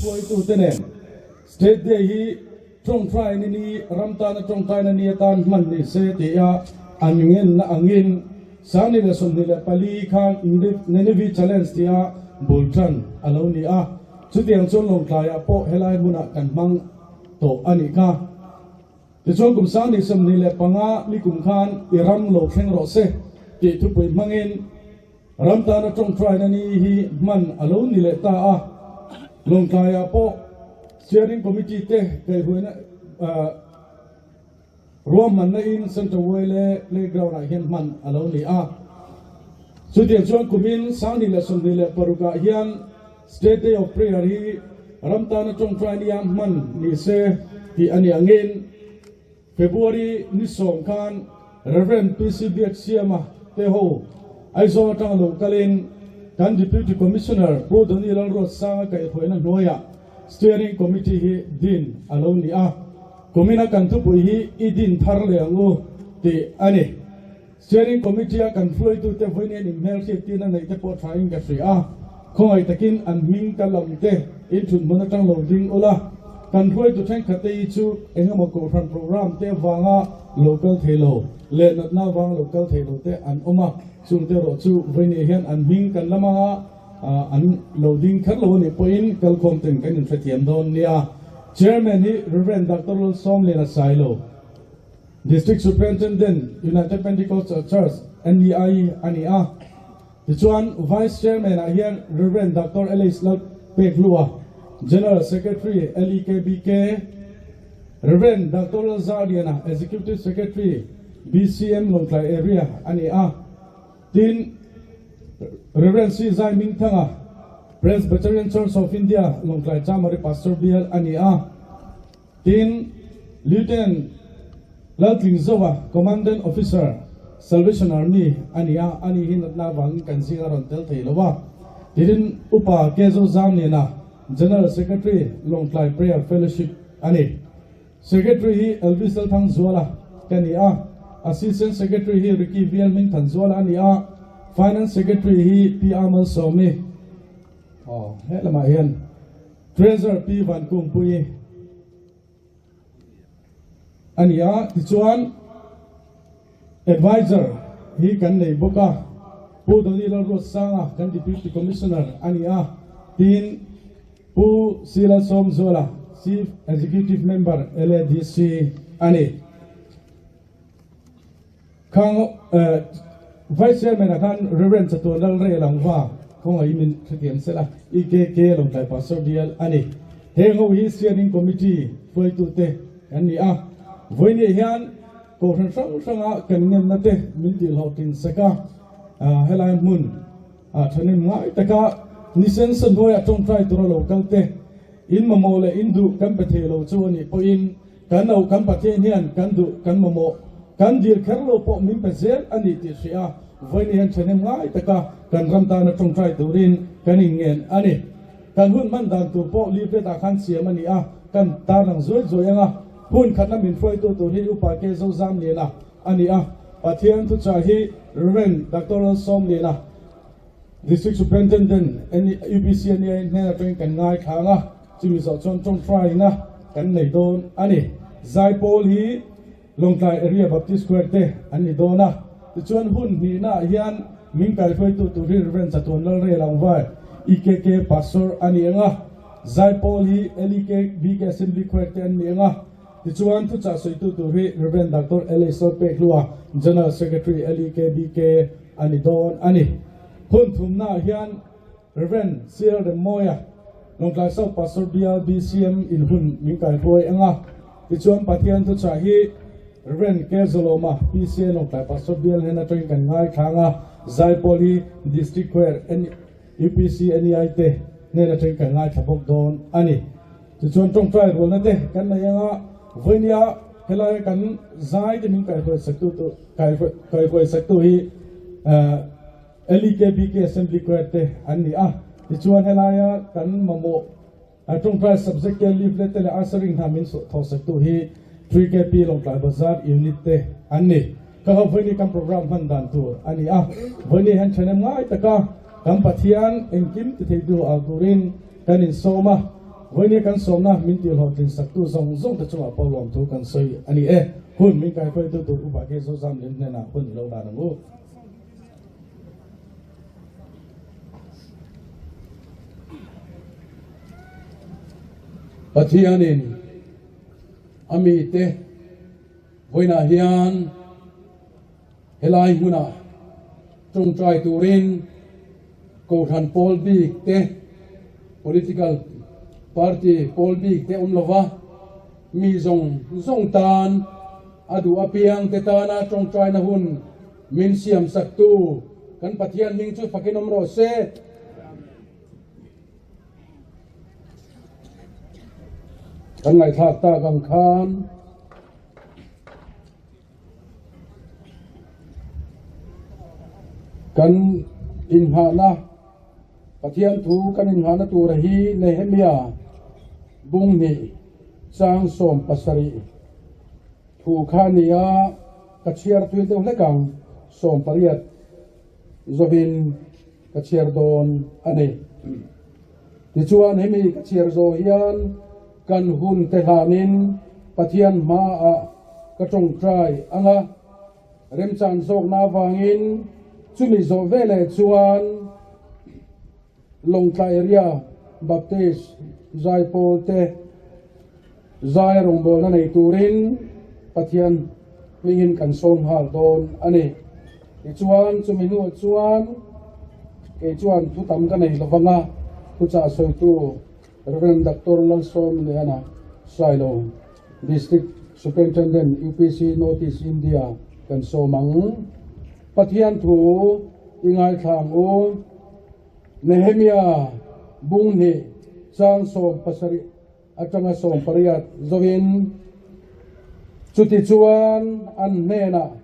poi tu tenen state de hi trong trai ni ramta na trong trai na ni tan man ni se ti ya angin na angin sani le som ni le pali khan Nineveh challenge ti ya bultran alo ni a chu tiang chon long tla ya po helai muna kan mang to ani ka ti chon kum sani som ni le panga li kum khan iram lo kheng ro se ti thu pui mangin ramta na trong trai na ni hi man alo ni le ta a long tla ya po steering committee te kai huina ruam man na in center wele playground a hian man alo ni a chu tiang chuan kumin sang ni le som ni le paruka hian state day of prayer hi ramta na trong trai ni am man ni se ti ani angin February ni som khan Reverend PCB Siama te ho aizo tang lo kalin kan deputy commissioner pro doni lal ro sang kai hoina noya steering committee hi din alo ni a komina kan tu pui hi idin thar le angu ti ani steering committee kan floi tu te voine ni mel si ti na nei te po trying ka free a khoi takin an ming kalam te in thun mona tang lo ding ola kan floi tu thang khate chu engamo ko fan program te wanga local thelo le nat na wang local thelo te an oma chung te ro chu voine hian an ming kan lama an loading khar lo ni point kalkom ten kan in thatiam don nia chairman ni Reverend Dr. Som Lena Sailo district superintendent United Pentecostal Church NDI ani a tichuan vice chairman a hian Reverend Dr. Ellis Lal Peklua general secretary LEKBK Reverend Dr. Zardiana executive secretary BCM Longklai area ani a tin Reverend C. Zai Ming Thanga Presbyterian Church of India Longklai Chamari Pastor Bial ani a tin Lieutenant Lalking Zowa Commandant Officer Salvation Army ani a ani hin na wang kan singaron tel theilowa tin upa kezo zam ne na General Secretary Longklai Prayer Fellowship ani Secretary hi Elvis Thang Zwala kani a Assistant Secretary hi Ricky Bial Min Than Zwala ani a Finance Secretary hi P. Amal Somi lama hian Treasurer P. Van Kum Pui ani a tichuan advisor hi kan nei boka pu doni lal ro sanga kan deputy commissioner ani a tin pu Sila Som Zola chief executive member LADC ani khang vice chairman kan Reverend Chaton Lal Re Langwa khong ai min thatiam sela IKK Longklai Pastor Bial ani hengo hi steering committee foi tu te ani a voini hian ko than sang kan nem na te min til ho tin saka helai mun thanem ngai taka nisen san hoya tong trai to local te in mamole indu kan pathe lo chuani po in kan au kan pathe hian kan du kan mamo kan dir kharlo po min pezel ani ti sia voini hian thanem ngai taka kan ramta na tong trai turin kan ingen ani kan hun man dan tu po li pe ta khan siam ani a kan ta nang zoi zoi anga hun khatna min foi to hi upa ke zo zam le na ani a pathian tu cha hi Reverend Dr. Som le na district superintendent any UPC ani ne na teng kan ngai khanga chimi so chon tong trai na kan nei don ani zai pol hi Longklai area Baptist Square te ani dona chuan hun ni na hian min kai foi tu Reverend Chaton Lal Re Langwai IKK Pastor ani anga zai pol hi LEKBK Assembly Square te ani anga tichuan tu cha soi tu Reverend Dr. Ellis Lal Peklua General Secretary LEKBK ani don ani hun thumna hian Reverend Sir de Moya Longklai South Pastor Bial BCM in hun min kai foi anga tichuan pathian tu cha hi Reverend Kezoloma PCA Longklai Pastor Bial hena tring kan ngai thanga zai poli district square UPC NEI te nena tring kan ngai thabok don ani tichuan tong trai rol na te kan na yanga voinia helai kan zai de min kai foi saktu to kai foi saktu hi LEKBK Assembly Square te ani a tichuan helaya kan mamo atong trai subject ke leaflet le answering hamin so tho saktu hi 3KP Longklai Bazar unit te ani ka ho voini kam program han dan tu ani a voini han chanem ngai taka kam pathian engkim te theidu alturin kanin soma với những căn sống na mình tiêu học tin sắc tu dòng dòng từ trong apol lòng thu căn soi anh ấy hun mình cái phải tu tu ubah cái số giam đến nên là hun lâu đàn ngô Pathianin ami te voina hian helai huna trong trai turin ko than Paul Big te political party Paul Big te lova mi zong tan adu apiang te tana trong trai na hun min siam saktu kan pathian ning chu fakinom ro se kan ngai thak ta gang khan kan in hana pathian thu kan in hana tu rahi Nehemia bung ni sang som pasari thu khania kachiar tuil te lekang som pariat zovin kachiar don ane ti chuan hemi kachiar zo hian kan hun te hanin pathian ma a ka tong trai anga rem chan zok na wangin chumi zo vele chuan long trai area baptist zai pol te zai rong bol na nei turin pathian mingin kan som hal don ani ti chuan chumi nu chuan ke chuan thu tam ka nei lovanga thu cha soi tu Reverend Dr. Lalsom Leana Silo, District Superintendent UPC Notice India, kan somang pathian thu ingai thang o Nehemia bung ni sang som pasari atanga som pariat zovin chuti chuan an nena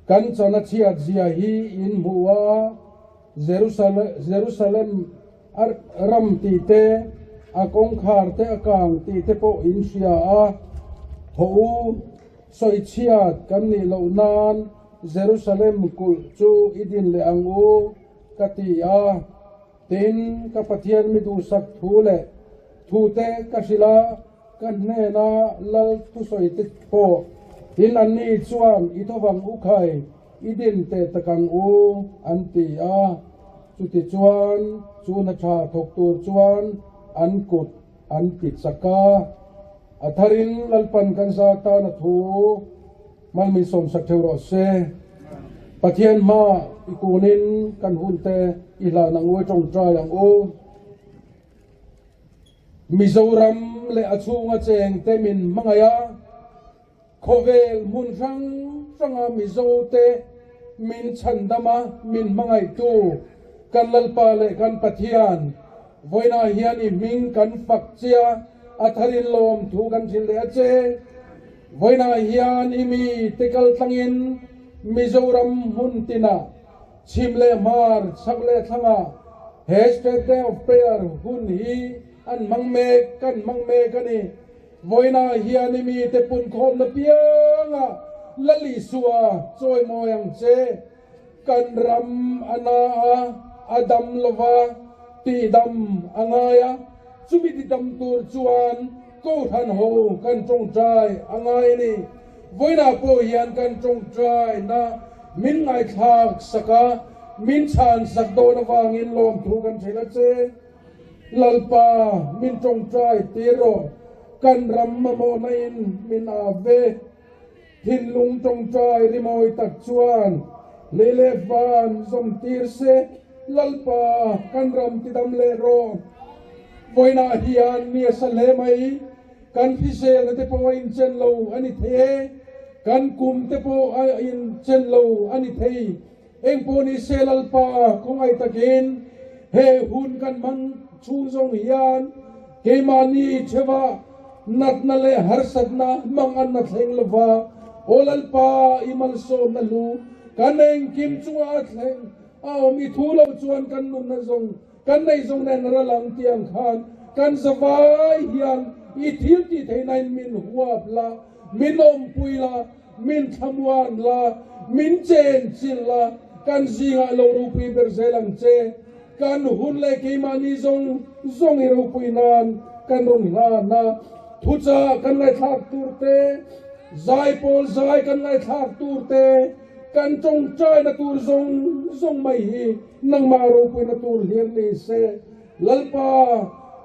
kan chana chiat zia hi in huwa Jerusalem ram ti te akong khar te akang ti te po in sia a ho soi chiat kan ni lo nan Jerusalem kul chu idin le angu kati a tin ka pathian mi du sak thu le thu te ka sila kan ne na lal thu soi te po tin an ni chuan i tho wang u khai idin te takang u an ti a chu ti chuan chu na tha thok tur chuan an kut an pit saka atharin lalpan kan sa ta na thu mal min som sak theu se pathian ma ikunin kan hunte ila nang we tong trai ang o Mizoram le achunga cheng te min mangaya khovel mun rang ranga mizo te min chandama min mangai tu kan lalpa le kan pathian voina hian i ming kan fak chia atharin lom thu kan thil le che voina hian i mi tekal tlangin Mizoram huntina chimle mar sakle thanga hashtag day of prayer hun hi an mangme kani voina hian i mi te pun khom na pianga lali suwa choi moyang che kan ram ana adam lova ti dam angaya chumi ti dam tur chuan ko than ho kan tong trai angai ni voina po hian kan tong trai na min ngai thak saka min chan sak do na wangin lom thu kan thela che lalpa min tong trai tiro kan ram ma mo na in min ave hin lung tong trai rimoi tak chuan lele van zom tir se lalpa kan ram ti dam le ro voina hian ni sale mai kan fisel te po in chen lo ani the kan kum te po in chen lo ani thei eng po ni se lalpa khong ai takin he hun kan man chu zong hian ke mani chewa nat na le har sadna mang an na thleng lova olalpa imal so na lu kaneng kim chua thleng aw mi thu lo chuan kan nun na zong kan nei zong nen ra lang tiang khan kan zawai hian i thil ti theinain min huap la min om puila min thamwan la min chen chil la kan zinga lo ru pi ber zelang che kan hun le ke mani zong iro puinan kan rong la na thucha kan lai thak turte zai pol zai kan lai thak turte kan chong chai na tur zong mai hi nang ma ro puina tur lian ni se lalpa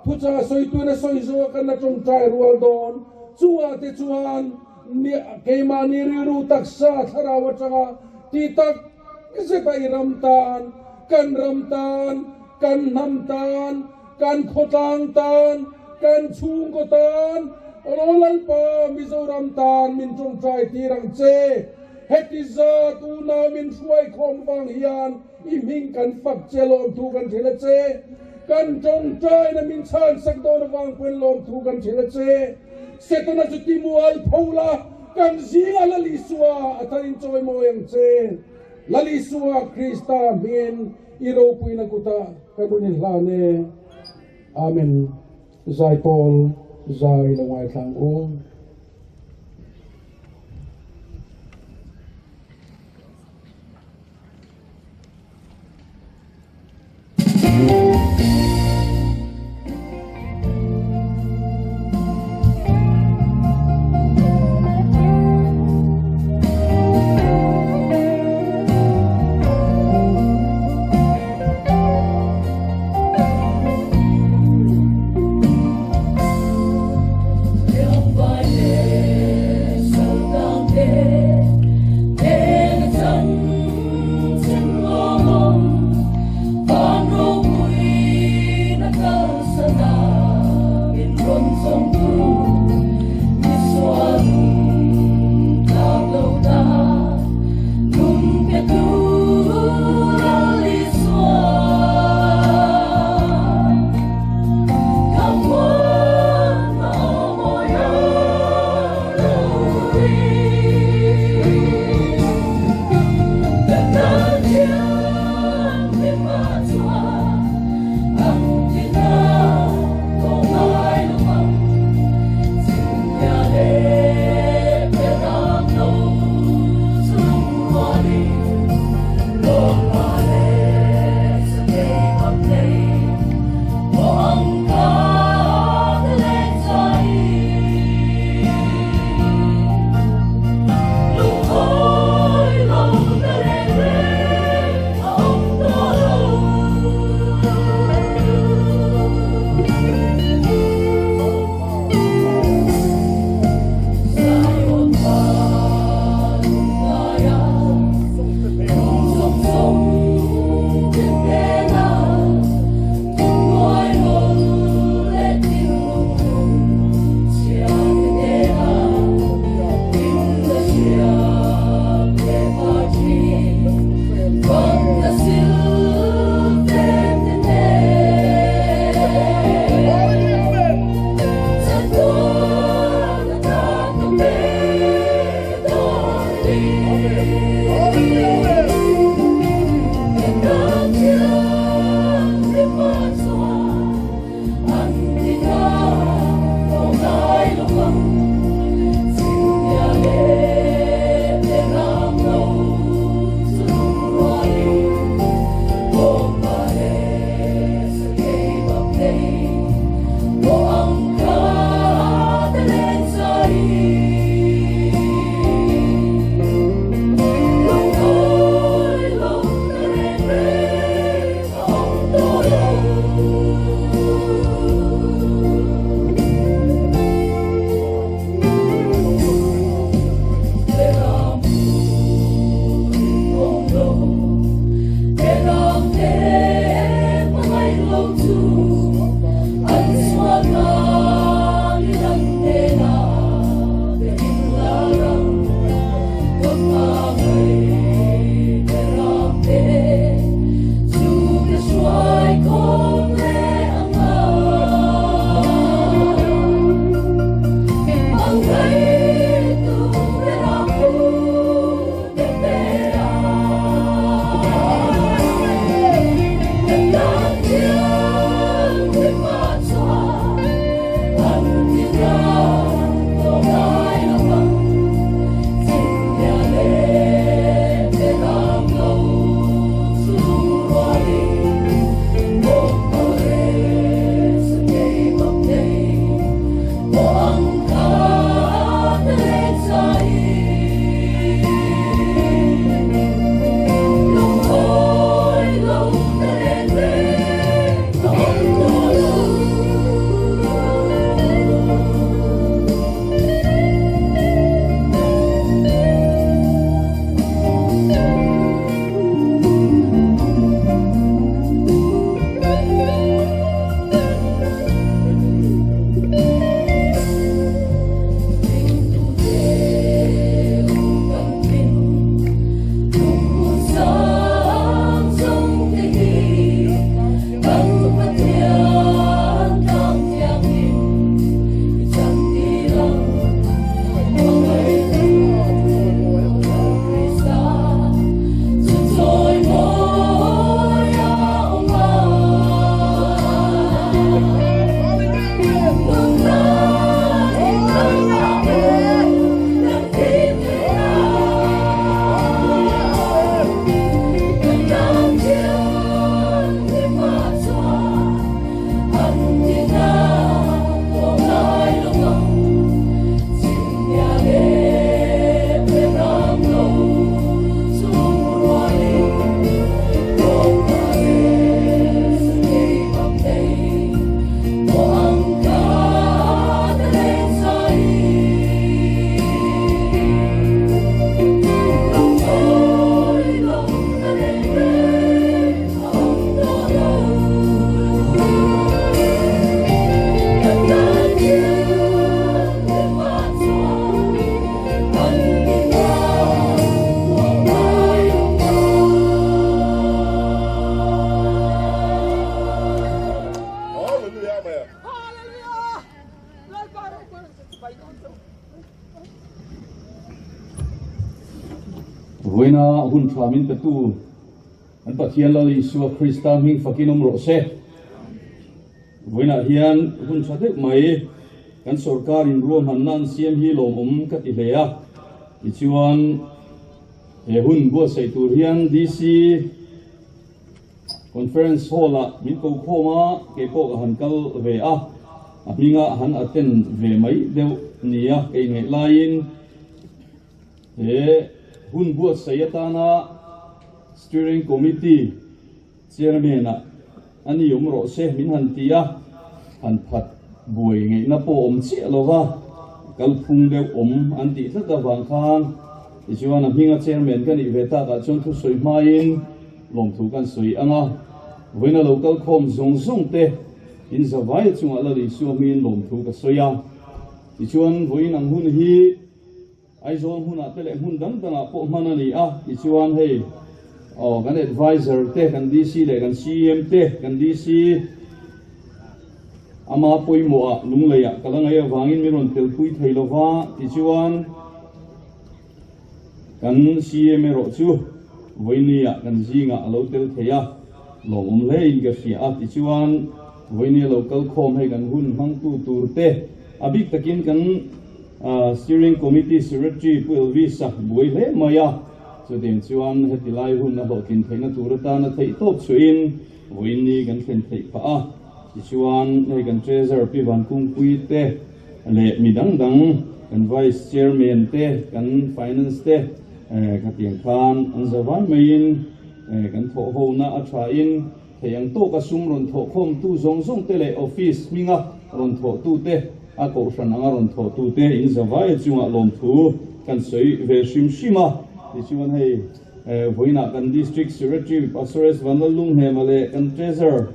thucha soi tu na soi zo kan na chong chai rual don chuwa te chuan ni ke mani ru taksa tharawa changa ti tak se tai ramtan kan namtan kan khotang tan kan chung ko tan rolal pa mizoram tan min chung trai tirang che hetiza tu na min suai khom wang hian i ming kan fak chelom tu kan thila che kan chung trai na min chan sak dor wang pen lom tu kan thila che setona chu timual phola kan zinga la lisua atharin choi mo yang che lalisua Krista min iro puina kuta kanunin lane amen zai pol zai lawai thang om Vai na hun tramin tu an pathian lo Yesu Krista mi fakinom ro se voina hian hun thade mai kan sarkar in ruam han nan siam hi lom ka ti hlea ti chuan he hun bo sei tur hian DC conference hall a min ko khoma ke ko han kal ve a minga han aten ve mai deu nia ke nge lain he hun bo sei ta na steering committee chairman a ani ro se min han tia han phat buai nge na po chi lova kal phung deu an ti thata wang khang ti chuan a minga chairman kan i veta ka chon thu soi main lom thu kan soi anga voina local khom zong te in zawai chunga la ri su min lom thu ka soya ti chuan voina hun hi ai zon hun a tele hun dang dang a po manani a ti chuan hei kan advisor te kan DC le kan CM te kan DC ama poimo a lungleya kalangaya wangin miron telpui thailova ti chuan kan CM ro chu voinia kan zinga alo tel theya lom le in ga fia a ti chuan voinia local khom he kan hun mang tu tur te abik takin kan steering committee secretary puil visa boi le maya so den chuan hetilai hun na bokin theina turata na thei top chuin voini kan thlen thei pha a ti chuan nei kan treasurer pi van kung pui te le midang dang kan vice chairman te kan finance te ka tiang khan an zawai mein kan tho ho na a tha in theyang to ka sum ron tho khom tu zong te le office minga ron tho tu te a ko san anga ron tho tu te in zawai chunga lom thu kan sei ve shima ti chuan hei voina kan district secretary Pastor Vanalung hemale kan treasurer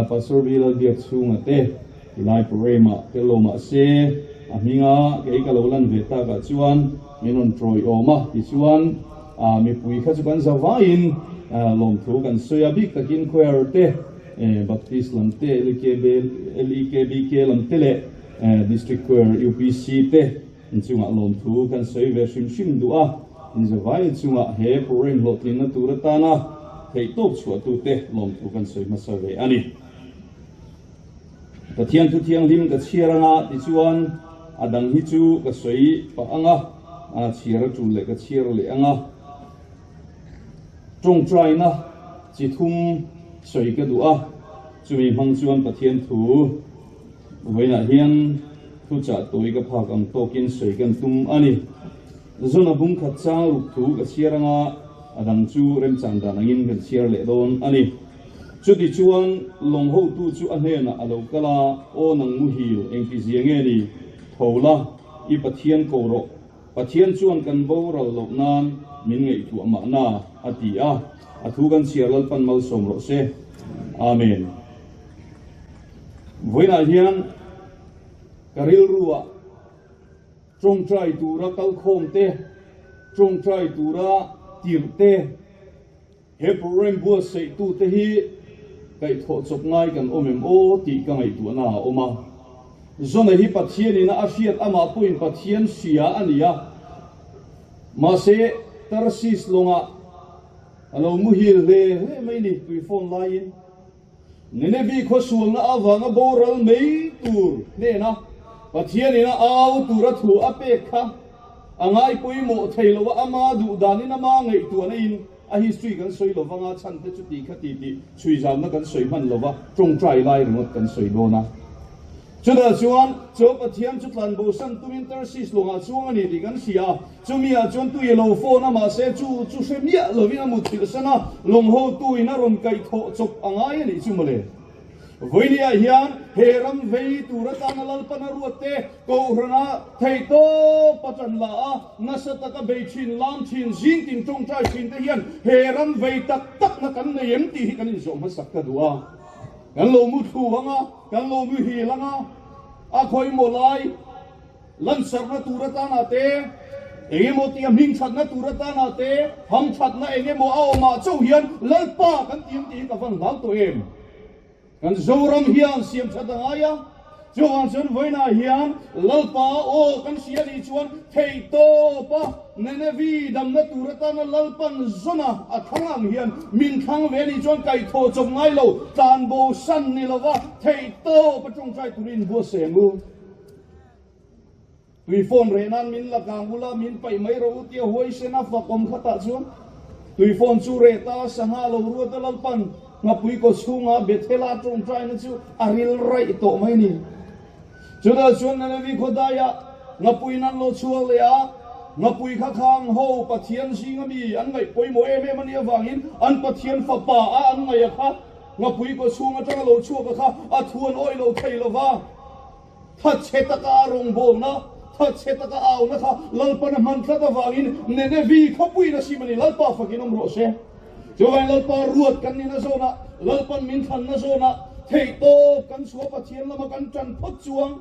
Pastor Bilal biak chunga te ilai prema te loma se aminga ke ka lolan veta ka chuan minon troi oma ti chuan mi pui kha chu kan zawain lom thu kan soya bik takin khoer te baptist lam te LKB lam te le district choir UPC te chunga lom thu kan soi ve shim du'a in zawai chunga he program lotlin na turatana thei top chua tu te lom thu kan soi ma sa ve ani pathian tu thiang lim ka chiranga ti chuan adang hi chu ka soi pa anga chira tu le ka chir le anga trong trai na chi thum soi ka du'a chumi mang chuan pathian thu voina hian thu cha toi ka phak ang tokin soi kan tum ani zona bung kha chang ruk thu ka chiranga adang chu rem chang da nangin kan chir le don ani chuti chuan long ho tu chu a hne na alo kala o nang mu hil engpi ziange ni thola I pathian ko ro pathian chuan kan bo ral lo nan min ngei tu ama na ati a athu kan chiarlal pan mal som ro se amen voina hian karil ruwa trong trai tura kal khom te trong trai tura tir te he program bu sei tu te hi kai tho chop ngai kan omem o ti ka ngai tu na oma zona hi pathian ina afiat ama puin pathian sia ania ma se tarsis longa alo muhil le mai ni tu phone line nene bi kho suang na awanga boral mei tur ne na pathian ina au tura thu apekha angai pui mo thailo ama du dani na ma ngai tu na in a history kan soi lo wanga chan te chu ti khati ti chui jam na kan soi man lo wa trong trai lai ringot kan soi lo na chuda chuan cho pathian chu tlan bo san tu intersis lo nga chuang ani ti kan sia chumia chuan tu yelo phone ma se chu semia lo vina mu thil sana long ho tu ina ron kai tho chop angai ani chumale voinia hian heram vei turata na lalpana ruate ko hrana theito patan la a nasata ka beichin lam chin jin tin tong trai chin te hian heram vei tak na kan nei ti hi kan in zom sak ka duwa kan lo mu thu wanga kan lo mu hi langa a khoi mo lai lan sar na turata na te enge mo ti am hing chat na turata na te ham chat na enge mo a ma chau hian lalpa kan tim ti ka van lam to em kan zoram hian siam chadangaya chuan chuan voina hian lalpa o kan sia ni chuan thei to pa nenevi dam na turata na lalpan zona a thangang hian min thang ve ni chuan kai tho chom ngai lo tan bo san ni lova thei to pa chung chai turin bo se mu tui phone renan min la kangula min pai mai ro tia huai sena fa kom khata chuan tui phone chu re ta sanga lo ru ta lalpan ngapui ko chunga bethela chung chai na chu aril rai to mai ni chuda chuan na vi khodaya ngapui nan lo chual ya ngapui kha khang ho pathian singami an ngai poi mo em mani awangin an pathian fa pa a an ngai kha ngapui ko chunga tang lo chu ka kha a thuan oi lo thei lo wa tha cheta ka rong bom na tha cheta ka au na kha lalpan man kha ka wangin ne ne vi khopui na simani lalpa fakinom ro se chuan lalpa ruat kan ni na zona lalpan min than na zona thei to kan suwa pathian lama kan chan phot chuang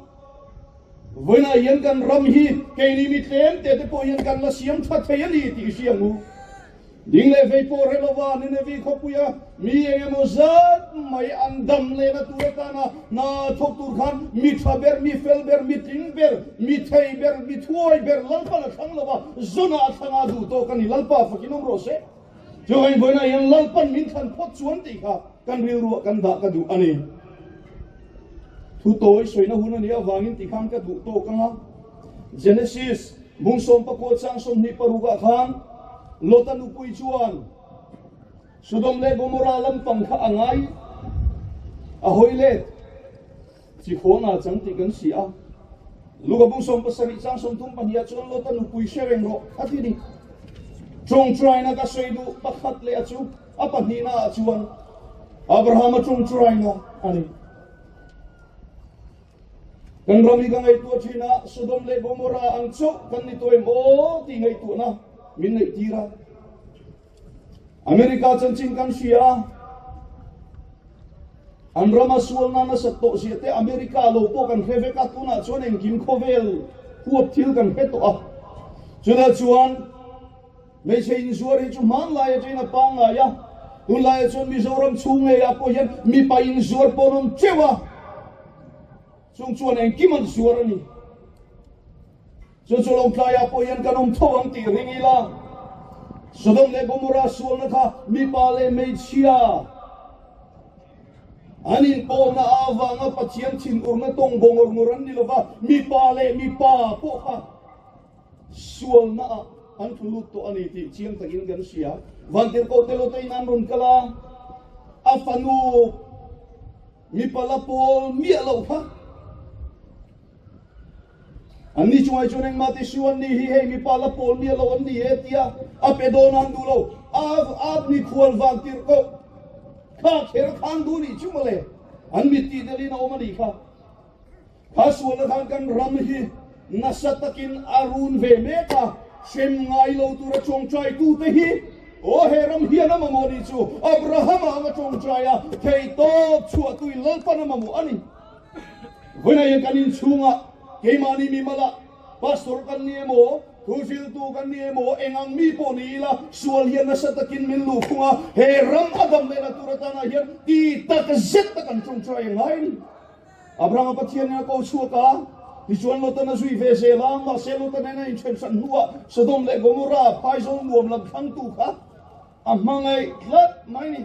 voina yan kan ram hi ke ni mi tlem te te po yan kan la siam tha thei ali ti siam mu ding le ve po re lo wa ne vi khopuya mi e mo zat mai an dam le na tu ta na thok tur khan mi thaber mi felber mi tingber mi thei ber mi thuoi ber lalpa la thang lo wa zona thanga du to kan ni lalpa fakinom ro se join voina yan lalpan min than phot chuan ti kha kan ril ru kan da ka du ani thu toy soina hun ani awangin ti kham ka du to kanga Genesis mung som pa ko chang som ni paruga khan lotan upui chuan Sodom le Gomora lam pang kha angai a hoile chi khona chang ti kan sia luga bung som pa sari chang som tum pania chuan lotan upui shereng ro atini chung try na ka soidu pakhat le achu apani na chuan Abraham chung try na ani kan rami ka ngai tu thina Sodom le Gomora ang chu kan ni toy mo ti ngai tu na min nei tira America chanchin kan sia an rama sual na na sa to siate America lo po kan heve ka tu na chuan eng kim khovel huap thil kan he to a chuna chuan me chein zuari chu man la ya china pa nga ya un la ya chuan Mizoram chunge ya po hian mi pa in zuar ponom chewa chung chuan eng kiman zuar ani chu long klaya po hian kanom thawang ti ringila Sodom le Gomora sual na kha mi pa le me chia anin po na awanga pathian thin ur na tong bongor muran ni lova mi pa le mi pa po kha sual na an thulut to ani ti chiang takin gan sia vantir ko telo tay nan run kala afanu mi pala pol mi alo kha ani chuai chuneng mati suan ni hi hei mi pala pol mi alo an ni etia apedon an dulo av ni khwal vantir ko kha kher khan du ni chumale an mi ti deli na omani kha khasual khan kan ram hi nasatakin arun ve me ka shem ngai lo tu ra chong chai tu te hi o heram hi na mamoni chu Abraham anga chong chai a thei to chu tu lalpa na mamu ani voina yan kanin chunga ke mani mi mala pastor kan ni mo thusil tu kan ni mo engang mi po ni la sual hian na satakin min lu khunga heram adam le na tu ra ta na hian ti tak zet ta kan chong chai ngai ni Abraham pathian na ko chuaka di chuan lo ta na zui ve se lang ma se lo ta na in chen san nuwa Sodom le Gomora phai zong nuam lam khang tu kha amangai lat mai ni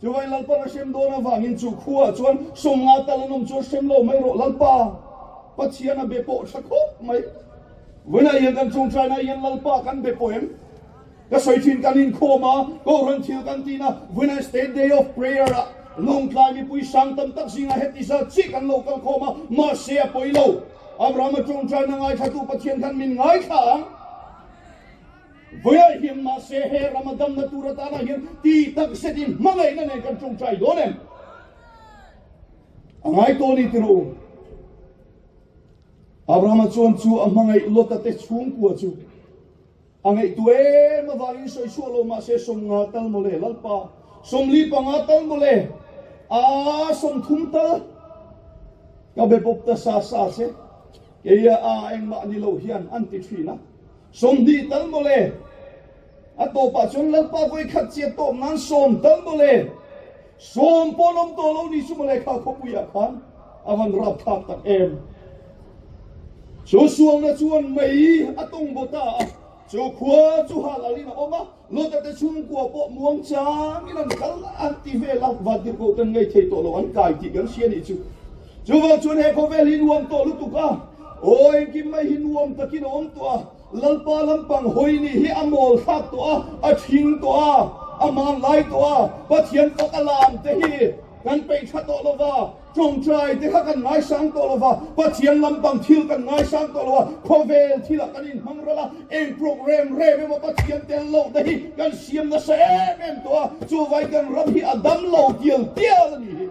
chuai lalpa na sem do na wangin chu khuwa chuan somnga talanom chu sem lo mai ro lalpa pathian a be po thakho mai wena yan kan chung chai na yan lalpa kan be poem ka soi thin kan in khoma ko ran thil kan tina Wednesday day of prayer long time pui sang tam tak singa hetisa chi kan local khoma ma se poilo Abraham chung chai na ngai thatu pathian kan min ngai kha voya him ma se he ramadam na turata na hin ti tak sedin mangai na ne kan chung chai donem angai to ni tiru Abraham chuan chu amangai lota te chung ku chu angai tue ma wangin soi sualo ma se som nga tal mole lalpa som li pa nga tal mole a som thum tal ka be pop ta sa se ke ya a eng ma ni lo hian an ti thina som di tal mole a to pa chon lalpa voi khat che to nan som tal mole som ponom to lo ni su mole kha khopuya khan awan rap thak tak em chu suang na chuan mai atong bota chu khua chu hal alina oma lo ta te chung kwa po muang chang inan kal anti ve lak vadir ko tan ngai thei to lo an kai ti kan sian i chu wa chuan he ko vel hin wam to lu tu ka oi kim mai hin wam takin om to a lalpa lampang hoi ni hi amol thak to a thing to a amang lai to a pathian ko kalam te hi kan pe tha to lo wa trong trai te kha kan ngai sang to lo wa pathian lampang thil kan ngai sang to lo wa khovel thila kan in mangrala en program re me ma pathian tel lo da hi kan siam na se em to a chu vai kan ram hi adam lo tiel ni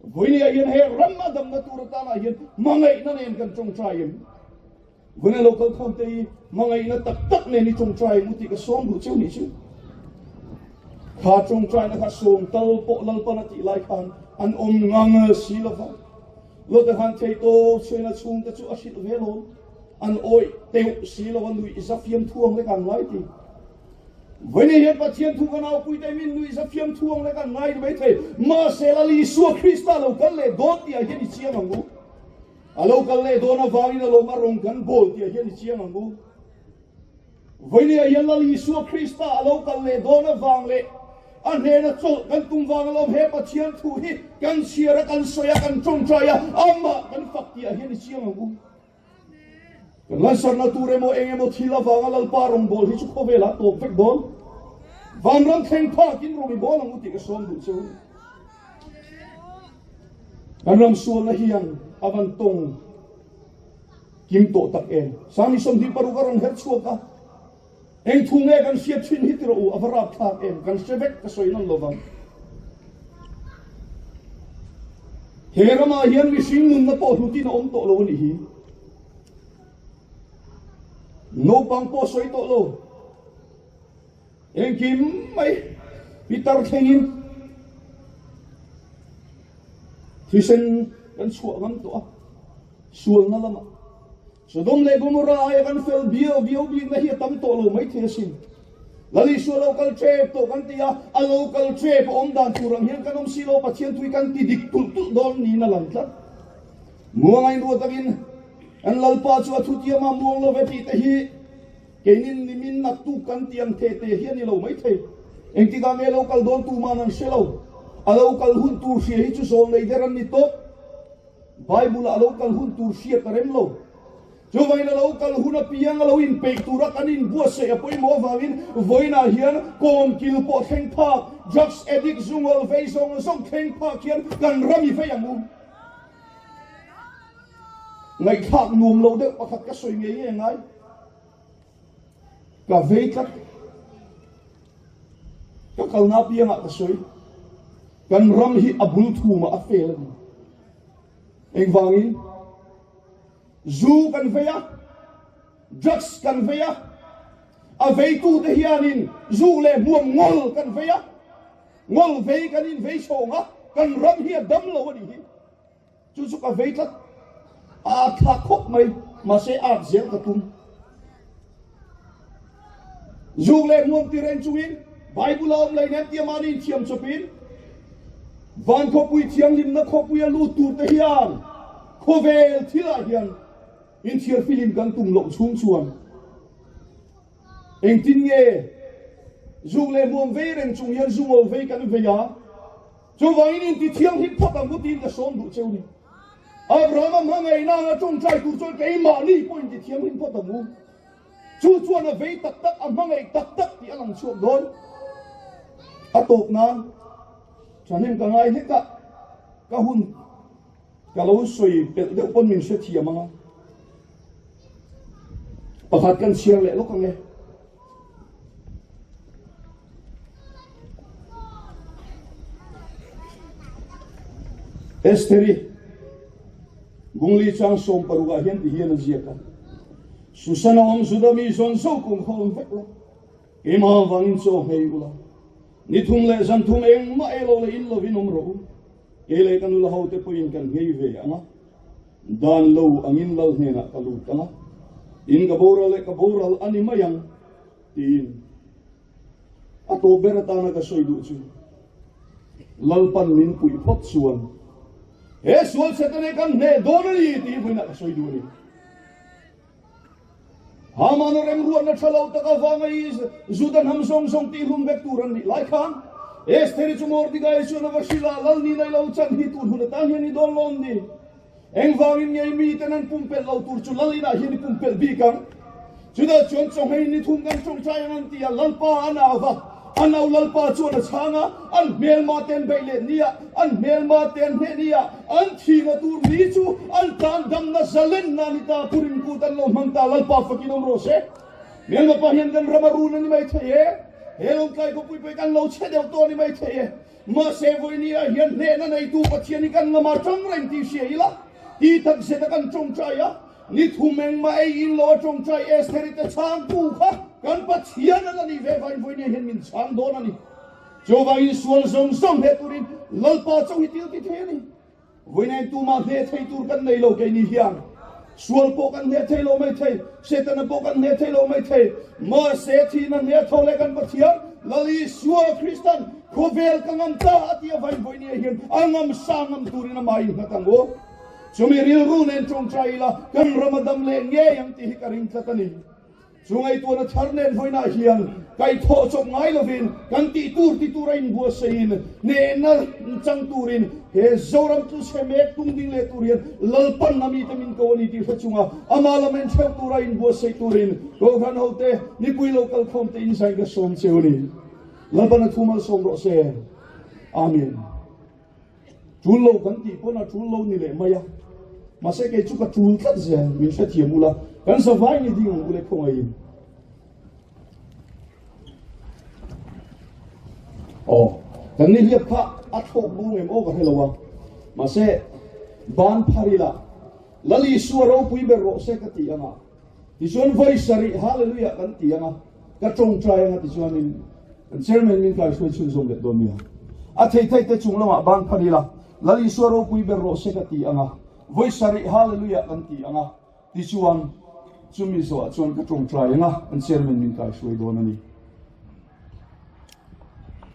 voi ni ayen he ram adam na tur ta na yen mangai na nen kan trong trai yen voi na local khom te mangai na tak ne ni trong trai mu ti ka som bu chu ni chu kha trong trai na kha som tal po lal pa na ti lai khan an om ngang si la va lo te han thei to choi na chung te chu a sit ve lo an oi te si la van lui isa fiam thuang le kan lai ti voi ni he pathian thu kan au pui te min lui isa fiam thuang le kan ngai mai thei ma se la li su krista lo kan le do ti a hi ni chiang angu alo kan le do na va ni lo ma rong kan bol ti a hi ni chiang angu voi ni a yan la li su krista alo kan le do na vang le an he na chol kan tung wang lom he pathian thu hi kan siara kan soya kan chong chaya amma kan fakti a hi ni chiang angu kan san na tu re mo enge mo thila wang lal parong bol hi chu ko vela to vek bol van ram theng pha kin ro mi bol angu ti ka som du chu kan ram sual na hian avan tong kim to tak en sami som di paru karon her chu ka eng thu nge kan siat thin hi tiro u avarap thak em kan sevek ka soinan lovang herama hian mi sing mun na po huti na om to lo ni hi no pang po soi to lo eng kim mai pitar thengin thisen kan chuak ngam to sual na lama Sodom le Gomorra ay kan fel bio bi na hi tam to lo mai thesin lali su local trip to kan tia a local trip om dan turang hian kanom silo pathian tui kan ti dik tul don ni na lang tlat muangai ro takin an lalpa chu thu tia ma muang lo ve pi te hi kenin nimin na tu kan tiang the te hian ni lo mai the eng ti ga me local don tu ma nan selo a local hun tur si hi chu sol nei deran ni to bible a local hun tur si karem lo jo vai na local huna piang lo in pe tura kanin bua se apoi mo vawin voina hian kon kil po theng pha drugs addict zungol ve song theng pha kian kan rami fe yang ngai thak nuam lo de pakhat ka soi nge ngai ka ve ka kalna piang ka soi kan ram hi abul thu ma afel eng wangin zu kan veya drugs kan veya avei tu te hianin zu le muam ngol kan veya ngol vei kanin vei songa kan ram hi dam lo ni hi chu ka vei tlat a tha khop mai ma se a zel ka tum zu le muam ti ren chuin bible om le nem ti mani thiam chopin van ko pui thiam lim na ko pui lu tu te hian khovel thila hian in thier film kan tum lo chung chuan eng tin nge zung le muam ve ren chung hian zungol ve kan ve ya chu wangin in ti thiam hi phata mu tin ka som du cheu ni abraham ma ngai na nga chung chai tur choi ke ma ni point ti thiam hi phata mu chu chuan a ve tak tak a ma ngai tak ti alang chuak don atok na chanem ka ngai he ka hun ka lo soi pe de pon min se thiam anga pakhat kan siar le lo kan le Esteri gungli chang som paruga hian ti hian ziaka susana om sudami son so kum khom vekla ema wangin so heula ni thum le san thum eng ma elo le in lo vinom ro ele kan la haute poin kan ngei ve anga dan lo angin lo hena kalu kala in kaboral ani mayang tin ato berata na ka soidu chu lalpan min pui phot suan he sual setane kan ne donani ti buina soi duri hamano rem ruan na thalau taka wangai zudan ham song song ti hum vek turan ni lai khan esteri chumor diga isu na vasila lal ni lai lau chan hi tun huna tan ni don lon ni eng wangin ngai mi tanan pumpel lau tur chu lalina hi ni pumpel bi kang chuda chon chong hei ni thum kan chong chai an ti lalpa anawa anau lalpa chuan a changa an mel ma ten beile nia an mel ma ten he nia an thina tur ni chu an tan dam na zalen na ni ta purim ku tan lo mangta lalpa fakinom ro se mel ma pa hian kan ramaru na ni mai theye helong kai ko pui pe kan lo che deu to ni mai theye ma se voi ni a hian ne na nei tu pathian ni kan ma chang reng ti se ila ti thak se ta kan chong chai ya ni thumeng ma ei in lo chong chai esteri te chang tu kha kan pathian na ni ve vai voi ni hian min chang do na ni cho vai sual song song he turin lalpa chong hitil ti the ni voi nei tu ma he thei tur kan nei lo ke ni hian sual po kan he thei lo mai thei setan po kan he thei lo mai thei ma se thi na he thole kan pathian lali sual kristan khovel kangam ta atia vai voi ni hian angam sangam turin mai na tango Sumiril runen chong chaila kan ramadam le nge yang ti karing tatani sungai tu na tharnen voina hian kai tho chok ngai lovin kan ti turain bu sein ne na chang turin he zoram tu se me tung ding le turin lalpan nami tamin ko ni ti phachunga amala men cheu turain bu sei turin ko van hote ni pui local khom te insai ka som cheuni lalpan thumal som ro se amen chulo kan ti ko na chulo ni le maya masa ke chuka chul khat ze min sha thi mula kan sa vai ni ding ule khong ai kan ni liap kha a thok bu em o ka helawa mase ban pharila lali suaro pui be ro se ka ti anga ti jon voi sari hallelujah kan ti anga ka chong trai anga ti jon in chairman min ka shoi chun zong le don mia a thei thei te chung lama ban pharila lali suaro pui be ro se ka ti anga voi sari hallelujah kan ti anga ti chuan chumi so chuan ka chong trai anga an chairman min ka shoi don ani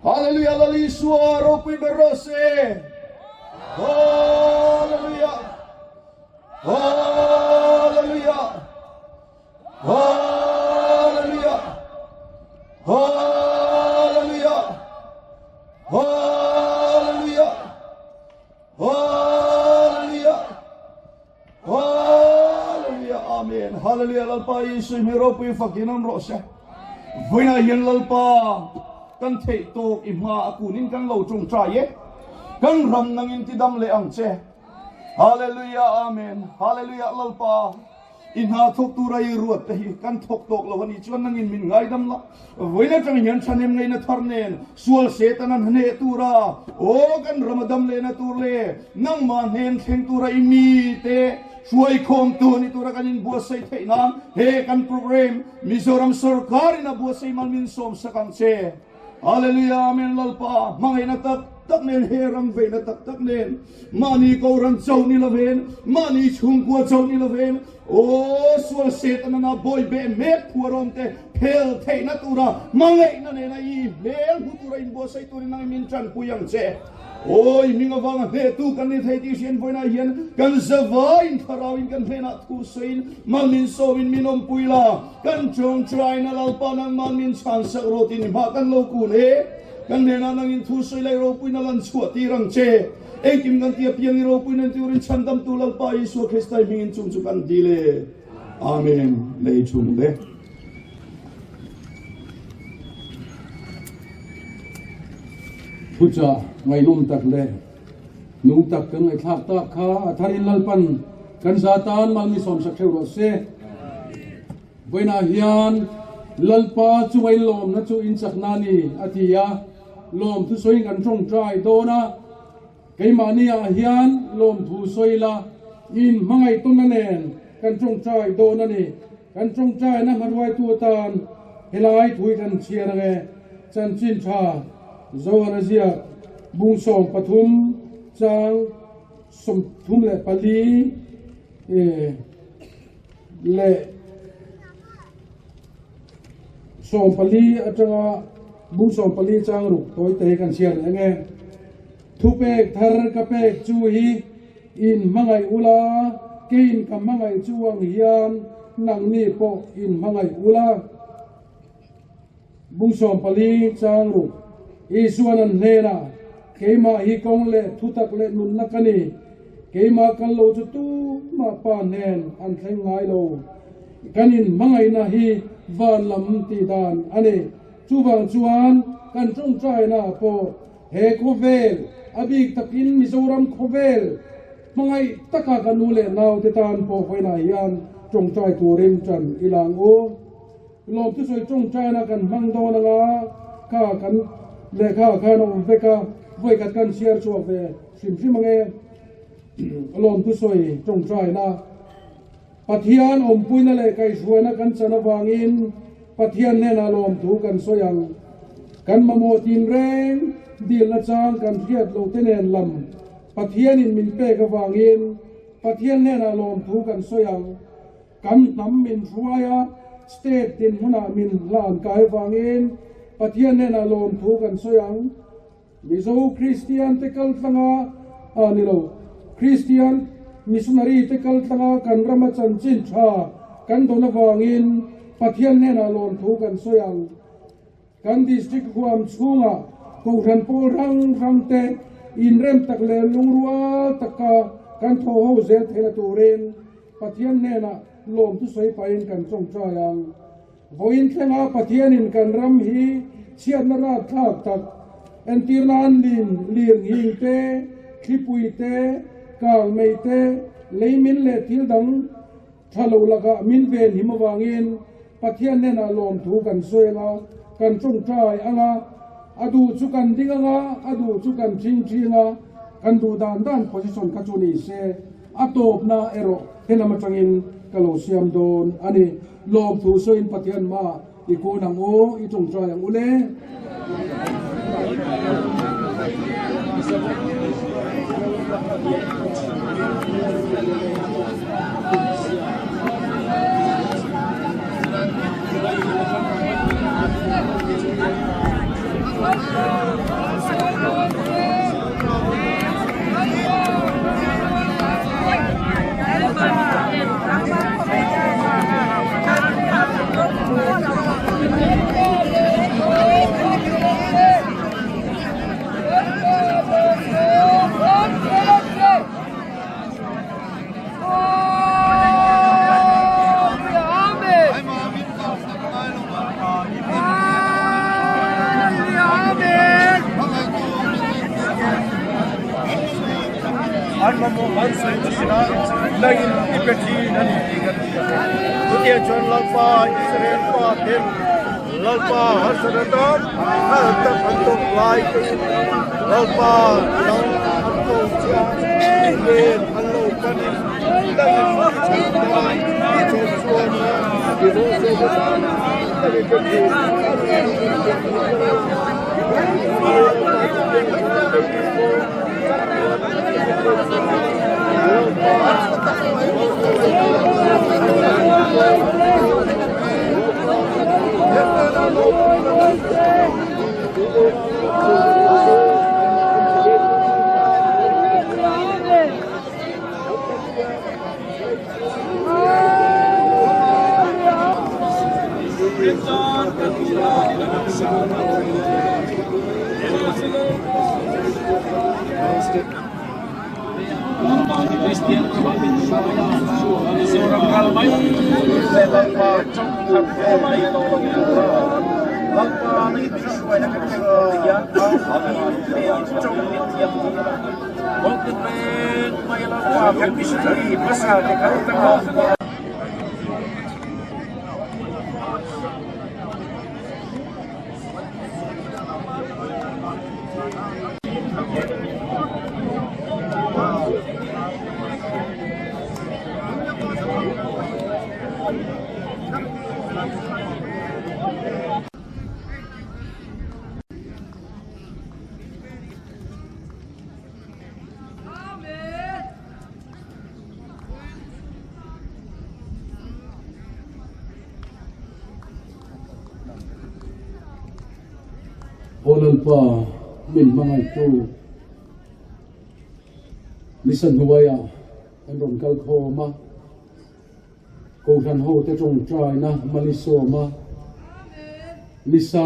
hallelujah lali suaro pui be ro se hallelujah hallelujah hallelujah hallelujah hallelujah hallelujah hallelujah amen hallelujah lalpa yesu miro pi fakinam rose voina yen lalpa kan thei to ima akunin kan lo chung tra ye kan ram nangin ti dam le ang che hallelujah amen hallelujah lalpa inha thok turai ruat te kan thok tok lo hani chuan nangin min ngai dam la voina tang hian thanem ngai na tharnen sual setanan hne tura o kan ramadam le na tur le nang ma nen theng tura imi te suai khom tu ni tura kanin bua sei theina he kan program mizoram sarkar na bua sei malmin som sakang che hallelujah amen lalpa mangai na tak nen heram ve na tak nen mani ko ran chau ni laven mani chung ko chau ni laven o sual setan na boy be me puarom te phel theina tura mangai na ne na I mel hu tura in bo sei turin nang min chan puyang che oi minga wanga he tu kan ni thei ti sian voina hian kan zawain tharawin kan hena thu sein malmin sowin minom puila kan chong trai na lalpa nang malmin chan sa rotin ma kan lo ku ne kan nena nang in thu soi lai ro puina lan chua ti rang che eng kim kan tia piang ro puina turin chandam tu lalpa Yesu Kristai mingin chung chu kan dile amen lei chung le Puja ngai lum tak le nung tak kan ngai thak ta kha tharin lalpan kan zatan malmi som sak theu ro se boina hian lalpa chu ngai lom na chu in chak nani atia lom thu soi kan trong trai do na keimani a hian lom thu soi la in mangai ton na nen kan trong trai do na ni kan trong trai na marwai tu tan helai thui kan chia nge chan chin tha Zorazia bung song pathum chang som thum le pali le song pali atanga bung song pali chang ru toy te kan siar nge thu pek thar ka pek chu hi in mangai ula kein kam mangai chuang hian nang ni po in mangai ula bung som pali chang ru isuanan hena keima hi kong le thutak le nun nakani keima kan lo chu tu ma pa nen an thleng ngai lo kanin mangai na hi van lam ti dan ani chuwang chuan kan chung trai na po he khovel abik takin mizoram khovel mangai taka kanule naw te tan po khoina hian chung trai turin chan ilang o lom tu soi chung trai na kan mang do na nga ka kan le kha no veka voi kat kan share chuak ve sim sim mangai lom tu soi chung trai na pathian om puina le kai suana kan chana wangin pathian ne na lom thu kan soyang kan mamo tin reng dil na chang kan riat lo tenen lam pathian in min pe ka wangin pathian ne na lom thu kan soyang kan nam min ruaya state tin huna min lan kai wangin pathian ne na lom thu kan soyang mizo christian te kal tanga anilo christian missionary te kal tanga kan ramachan chin tha kan dona wangin pathian ne na lom thu kan soyang kan district huam chunga ko ran pol rang te in rem tak le lungrua taka kan tho ho zel thela turin pathian ne na lom tu soi pain kan chong chayang voin thenga pathian in kan ram hi chiat na ra thak tak en tirnan lin hing te khipui te kal mei te leimin le thil dang thalo laga min ven himawangin pathian ne na lom thu kan soela kan chung trai anga adu chu kan dinga adu chu kan thinga kan du dan position ka chu ni se atop na ero hena matangin kalosiam don ani lom thu soin pathian ma iku nang o I chung trai ang ule Lagi ipeti nani Tutia John Lalpa Israel Pa Tim Lalpa Hasanadan Harta Pantuk Lai Lalpa Lang Pantuk Cia Ingin Hello Panis Lagi Pantuk Itu Suana Itu Suana Lagi Ipeti Seorang kalmai lalpa trong thập kê mây lâu lalpa ni sesuai dengan kegiatan trong tiap mungkin mai lalpa kan bisa dari pasal dekat tengah Onan pa min mangai tu mission huaya an ron kal kho ma ko ran ho te trong trai na maliso ma misa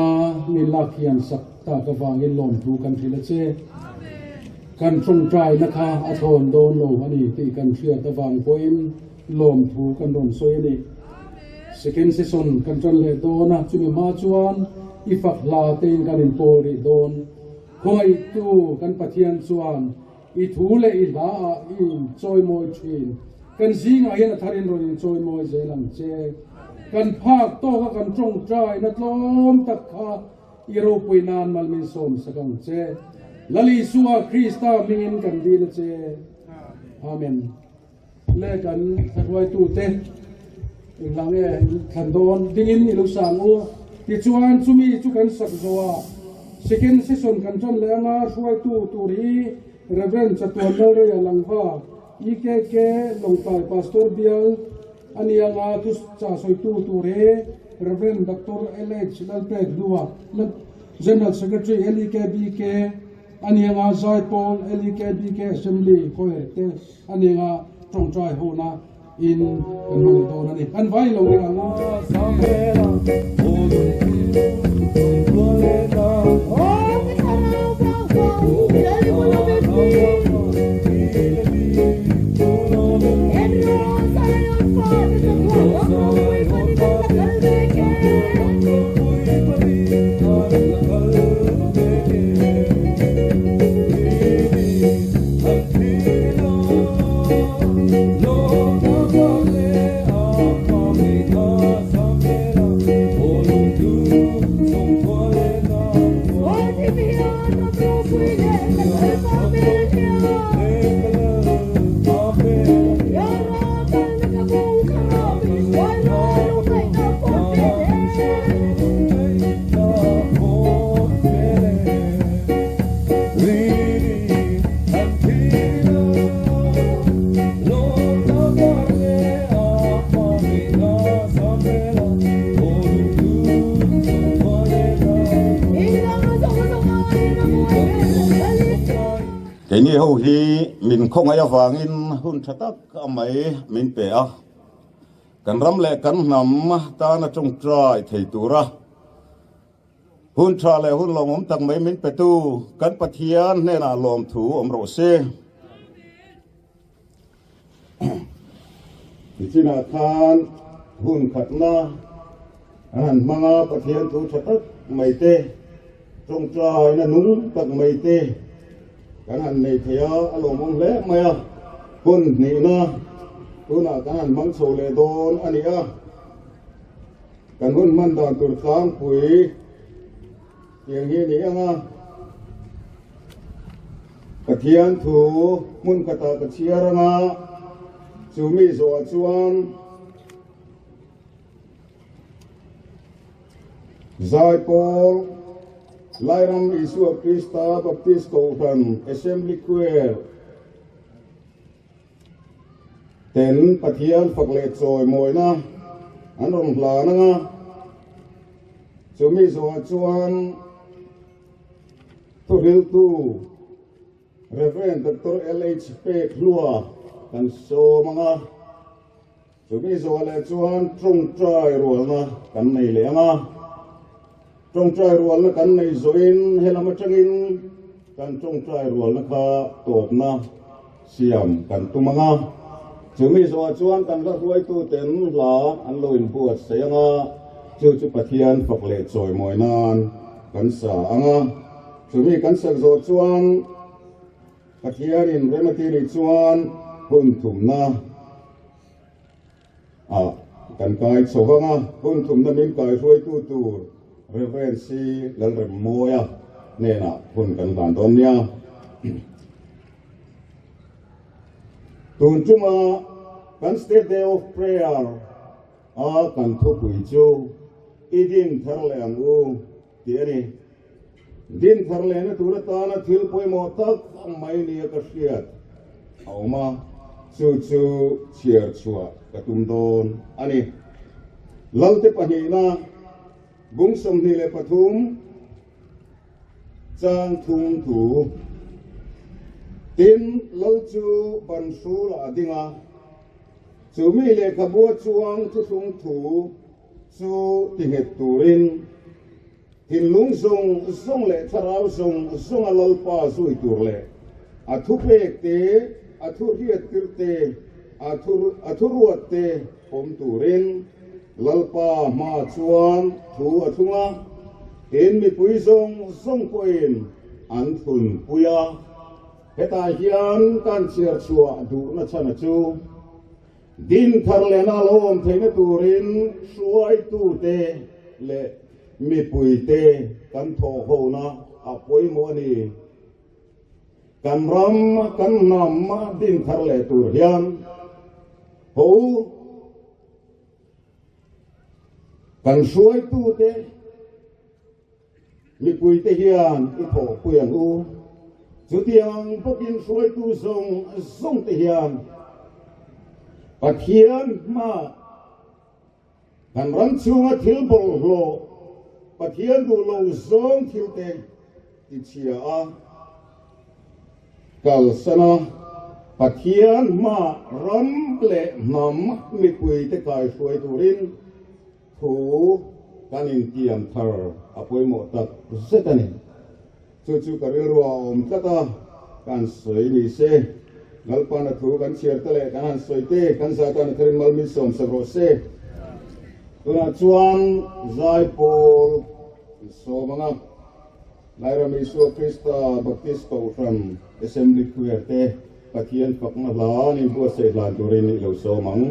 ni lakhian sak ta ka wangin lom tu kan thila che kan trong trai na kha a thon don lo ani ti kan thia ta wang poin lom thu kan ron soi ni second season kan chan le do na chumi ma chuan i fak la tein kan in pori don khoi tu kan pathian chuan i thu le i la a in choi moi thin kan zinga hian a tharin ron in choi moi zelang che kan phak to ka kan trong trai na tlom tak kha i ro pui nan mal min som sakang che lali suwa krista mingin kan di na che amen le kan thawai tu te in lang e khan don dingin i lu sang u ti chuan chumi chu kan sak zowa second season kan chon le anga suai tu ri reverend chatuan lo re langwa IKK longpai pastor bial ani anga tu cha soi tu re reverend dr LH lalpek duwa general secretary LKBK ani anga zai paul LKBK assembly khoete ani anga trong trai ho na in kan mang do na ni kan vai lo ni anga samela cái này hầu hi mình không ai vàng in hun chatak amai mình pe a kan ram le kan nam ta na trong trai thei tura hun tra le hun lom tak mai mình pe tu kan pathian ne na lom thu ro se chỉ là than hun khat na an manga pathian thu chatak mai te trong trai na nung tak mai te kan han nei thea alo mong le maya kun ni na tuna kan han mang so le don ani a kan hun man dan tur sang pui tiang hi ni anga pathian thu mun kata ka chiaranga chumi zo chuan zai pol Lairam Isua Krista Baptist Koutan Assembly Choir Ten Pathian Faklet Soy Moina Anong Lana Chumi Zoa Chuan Tuhil Tu Reverend Dr. LH Pek Lua Kan So Mga Chumi Zoa Le Chuan Trung Trai Rualna Kan Nei Lenga trong trai rual na kan nei zoin helama changin kan trong trai rual na kha tot na siam kan tumanga chumi zo chuan kan la ruai tu ten la an loin buat sayanga chu chu pathian fakle choi moinan kan sa anga chumi kan sa zo chuan pathian in remati ni chuan hun thumna a kan kai chowanga hun thumna min kai ruai tu tur referensi lalrem moya nena pun kan bantonya tunjuma kan state day of prayer a kan thupui chu idin tharle angu tiani din tharle na turata na thil poi mo tak mai ni ka shiat auma chu chu chiar chua katum don ani lalte panina bung som ni le pathum chang thung thu tin lo chu ban su la dinga chu mi le ka bo chuang chu thung thu chu tinget turin tin lung song le tharau song alal pa sui tur le a thu pek te a thu riat tir te a thu ruat te pom turin lalpa ma chuan thu a thunga tin mi pui song poin an thun puya heta hian kan chiar chua du na chana chu din thar le na lom theina turin suai tu te le mi pui te kan tho ho na a poi mo ni kan ram kan nam ma din thar le tur hian ho kan suai tu te mi pui te hian i tho puyan u chu tiang pokin suai tu song te hian pathian ma kan ram chunga thil bol lo pathian du lo zong thil te ti chia a kal sana pathian ma ram le nam mi pui te kai suai turin thu kanin tiam thar apoi mo tak setani chu karil ruwa om kata kan soi ni se ngalpana thu kan chiar tale kan soi te kan sa tan therin mal mi som sagro se tuna chuan zai pol so manga laira mi su krista baptist ko from assembly choir te pathian pakna la ni bu se lan turin ni lo so mang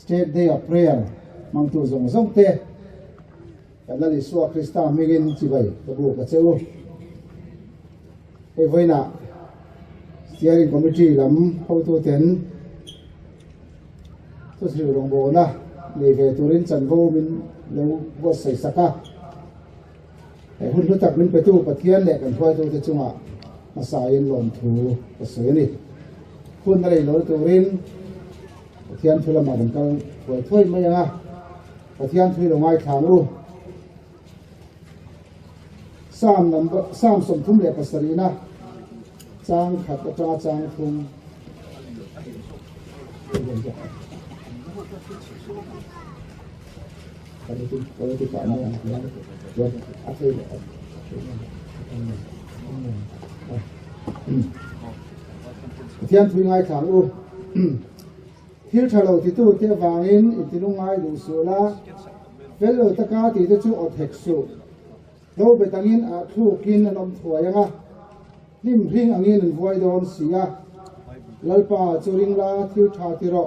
State Day of Prayer mang tu zong zong te kan la li suwa Krista megen chi bai ka bu ka cheu ไว้น่ะsteering committee ลำเขาตัวเต็นตัวสิลงโบนะนี่เวตุรินจันโบมินเลววัดใส่สักกะไอ้หุ่นรู้จักมินไปตู้ปะเทียนแหลกกันค่อยตัวจะจุงอ่ะมาสายหล่นถูกระเสือนี่หุ่นอะไรหล่นตัวรินปะเทียนทุลมาดังกันป่วยถ้วยไม่ยังอ่ะปะเทียนทุลงไม้ขางรู้สามสมทุ่มเหลกสรีนะจางขัดกระจาจางทุ่มpolitik mana yang buat akhir tiang thui ngai thang u thil thalo ti tu te wangin itilu ngai lu sula velo taka ti te chu othek su lo betangin a thu kin anom thuayanga nim ring angin an voi don sia lalpa churing la thil tha ti ro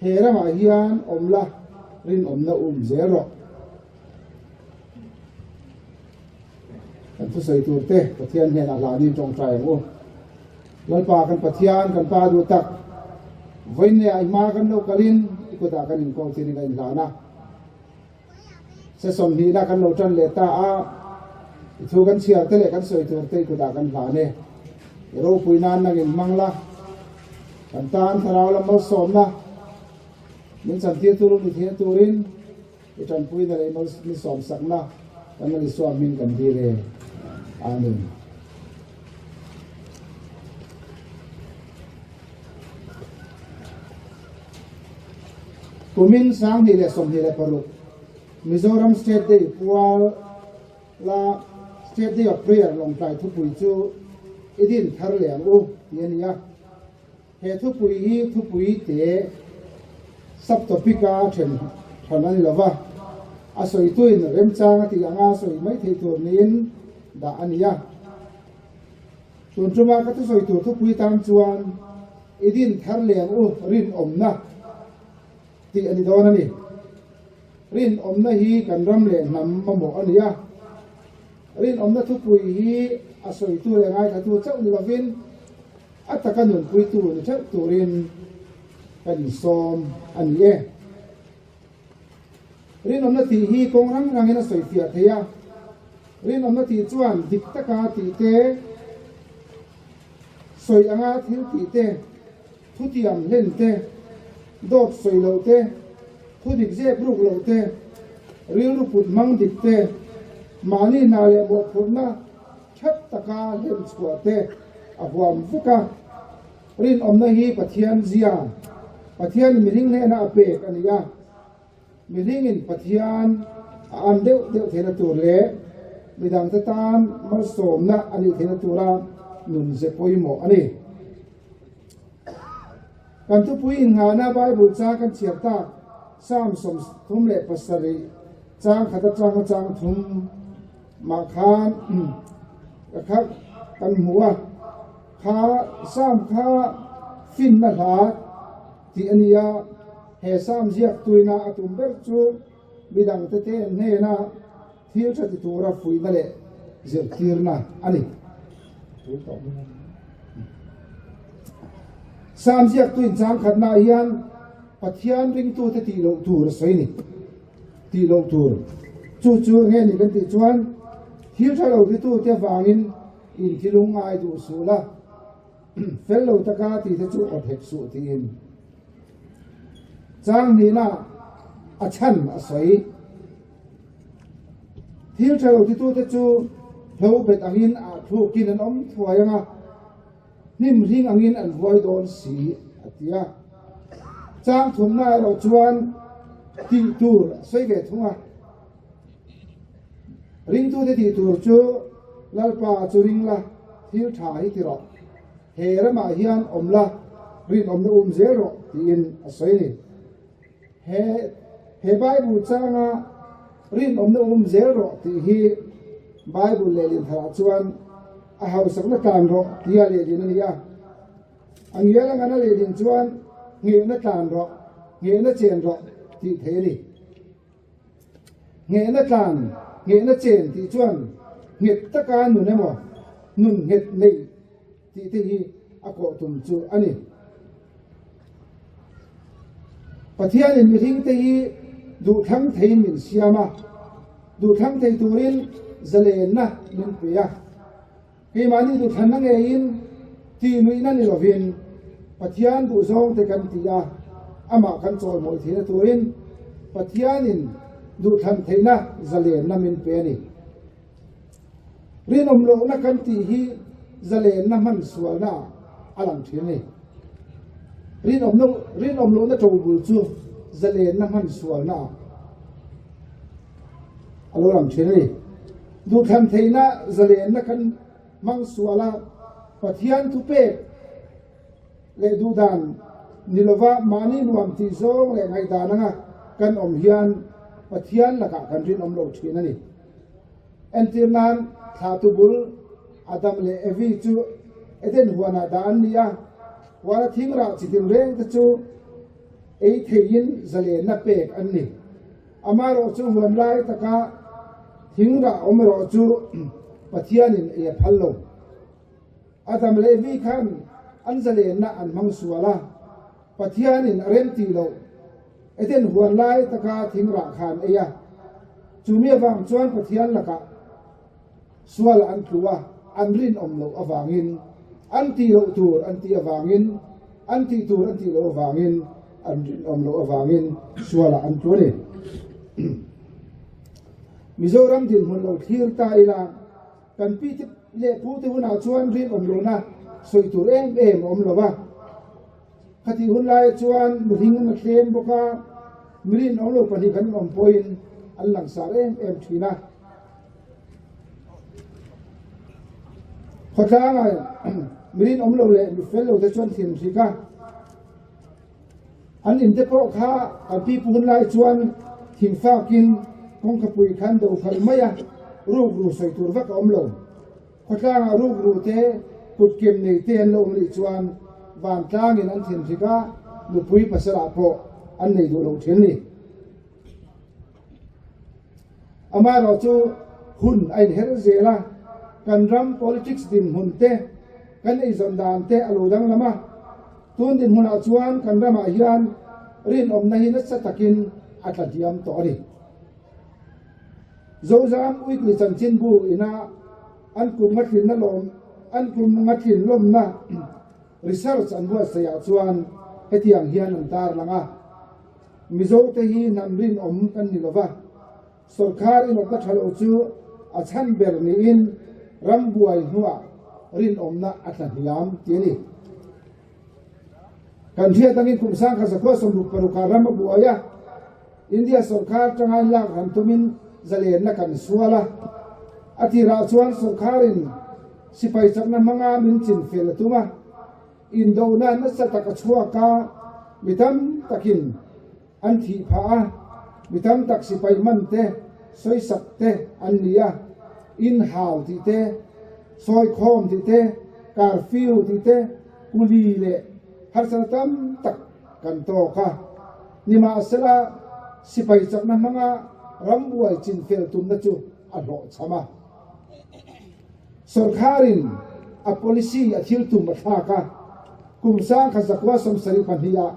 hera ma hian omla rin omna zero kan tu sai tu te pathian he na la ni tong trai mo lalpa kan pathian kan pa du tak voin ne ai ma kan lo kalin ko da kan in ko ti ni kan la na se som ni na kan lo tan le ta a thu kan chiar te le kan soi tu te ko da kan la ne ro pui nan na in mangla kan tan tharau lam mo som na min san tia turu ni thia turin itan pui na le ni som sakna kan ni swam min kan di re amen kumin sang ni le som ni le paru Mizoram State Day pual la State Day of Prayer long tai thu pui chu idin thar leng u yenia he thu pui hi thu pui te sub topika then thanan lova asoi tuin rem chang ti anga soi mai thei tur nin da ania tun chuma ka tu soi tur thu pui tam chuan idin thar leng u rin omna ti ani don ani rin omna hi kan ram le nam mo ania rin omna thu pui hi asoi tu le ngai tha tu chau ni lovin atakanun pui tu ni chau turin kan som an ye rin omna ti hi kong rang rangina soi tia thea rin omna ti chuan dik taka ti te soi anga thil ti te thu tiam len te dot soi lo te thu dik je bruk lo te ril ru put mang dik te mani na le mo phurna that taka len chua te awam vuka rin omna hi pathian zia pathian miring ne na ape kania miring in pathian an deu thena tur le midang ta tan mal som na ani thena tura nun je poimo ani kan tu pui in ngana bible cha kan chiarta sam som thum le pasari chang khata chang thum ma khan khak kan huwa kha sam kha fin na la ti ania he sam ziak tuina atum ber chu midang te ne na thil tha ti tura fui na le zer tirna ani sam ziak tuin chang khatna hian pathian ring tu te ti lo tur soi ni ti lo tur chu nge ni kan ti chuan thil tha lo ti tu te wangin in thilung ai du sula fellow taka ti te chu othek su ti in chang ni na achan asoi thil thalo ti tu te chu lo bet angin a thu kin an om thuayanga nim ring angin an voi don si atia chang thum na ro chuan ti tur sei ve thunga ring tu te ti tur chu lalpa chu ring la thil tha hi ti ro he rama hian omla rin omna zero ti in asoi ni he bible changa rin omna zero ti hi bible le lin thara chuan a hau sakna tan ro tia le din ania angiala ngana le din chuan nge na tan ro nge na chen ro ti theli nge na tan nge na chen ti chuan nge taka nu ne mo nun het nei ti te hi ako tum chu ani pathian in mithing te hi du thang thei min siama du thang thei turin zale na min piya ke mani du than nge in ti nui na ni lovin pathian du zong te kan tia ama kan chol moi thina turin pathian in du than thei na zale na min pe ni rin om lo na kan ti hi zale na man sual na alang thin ni rin om lo na to bul chu zale na man sual na alo lam thin ni du than thei na zale na kan mang suala pathian tu pe le du dan nilova mani nuam ti zong le ngai da na kan om hian pathian laka kan rin om lo thin ani entirnan tha tu bul adam le evi chu eden huana dan nia wala thingra chitin reng ta chu ei thein zale na pek an ni amaro chu huan lai taka thingra omro chu pathian in e phallo adam le vi khan an zale na an mang suala pathian in rem ti lo eden huan lai taka thingra khan eya chumi awang chuan pathian laka sual an tlua an rin om lo awangin an ti lo tur an ti awangin an ti tur an ti lo awangin an rin om lo awangin sual an tlua ni Mizoram din hun lo thir ta ila kan pi ti le pu ti hun a chuan rin om lo na soi tur em om lo ba khati hun lai chuan ring na thlem boka mirin om lo pani kan om poin an lang sar em thina khotang ai mirin om lo le mi fel lo te chuan thim thika an in te po kha an pi pu hun lai chuan thim fa kin kong kapui khan do khal maya ruk ru soi tur vak om lo khotang a ruk ru te put kem nei te an lo li chuan van tlang in an thim thika lu pui pasara po an nei do lo thin ni ama ro chu hun ai her zela kan ram politics din hun te kan ei zon dan te alo dang lama tun din hun a chuan kan rama hian rin om na hin sa takin atladiam to ri zozam weekly chanchin bu ina an kum ngathin na lom an kum ngathin lom na research an wa sa ya chuan hetiang hian an tar langa mizo te hi nam rin om kan ni lova sarkar in ok thalo chu a chan ber ni in rambuai huwa rin om na atladiam tiani kan thia tangin kum sang kha sakwa som ru paru ka ram buaya India sarkar tangai lak han tumin zale na kan suala ati ra chuan sarkarin sipai chakna manga min chin fel tuma indo na na sa taka chua ka mitam takin an thi pha mitam tak sipai man te soi sak te an nia in hal ti te soi khom ti te curfew ti te kuli le har tam tak kan to ka nima asala sipai chakna manga rambuai chin fel tum na chu a lo chama sarkarin a policy a thil tum tha ka kum sang kha zakwa som sari panhia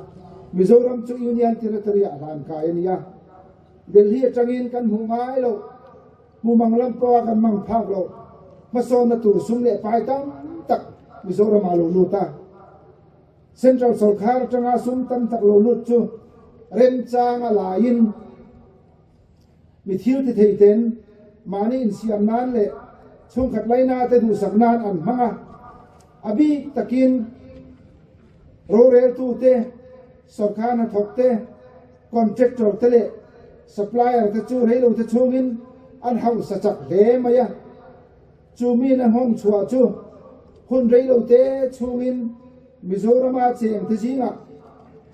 Mizoram chu union territory alan ka enia Delhi atangin kan hu ngai lo mu manglam po kan mang phak lo mason na tur sum le pai tam tak Mizoram alo luta central sarkar tanga sum tam tak lo lut chu rem chang ala in mi thil ti thei ten mani in siam nan le chung khat laina te du sak nan an manga abi takin ro re tu te sarkar na thok te contractor te le supplier te chu rei lo te chungin an hau sa chak le maya chu mi na hom chua chu hun rei lo te chungin Mizorama cheng te jinga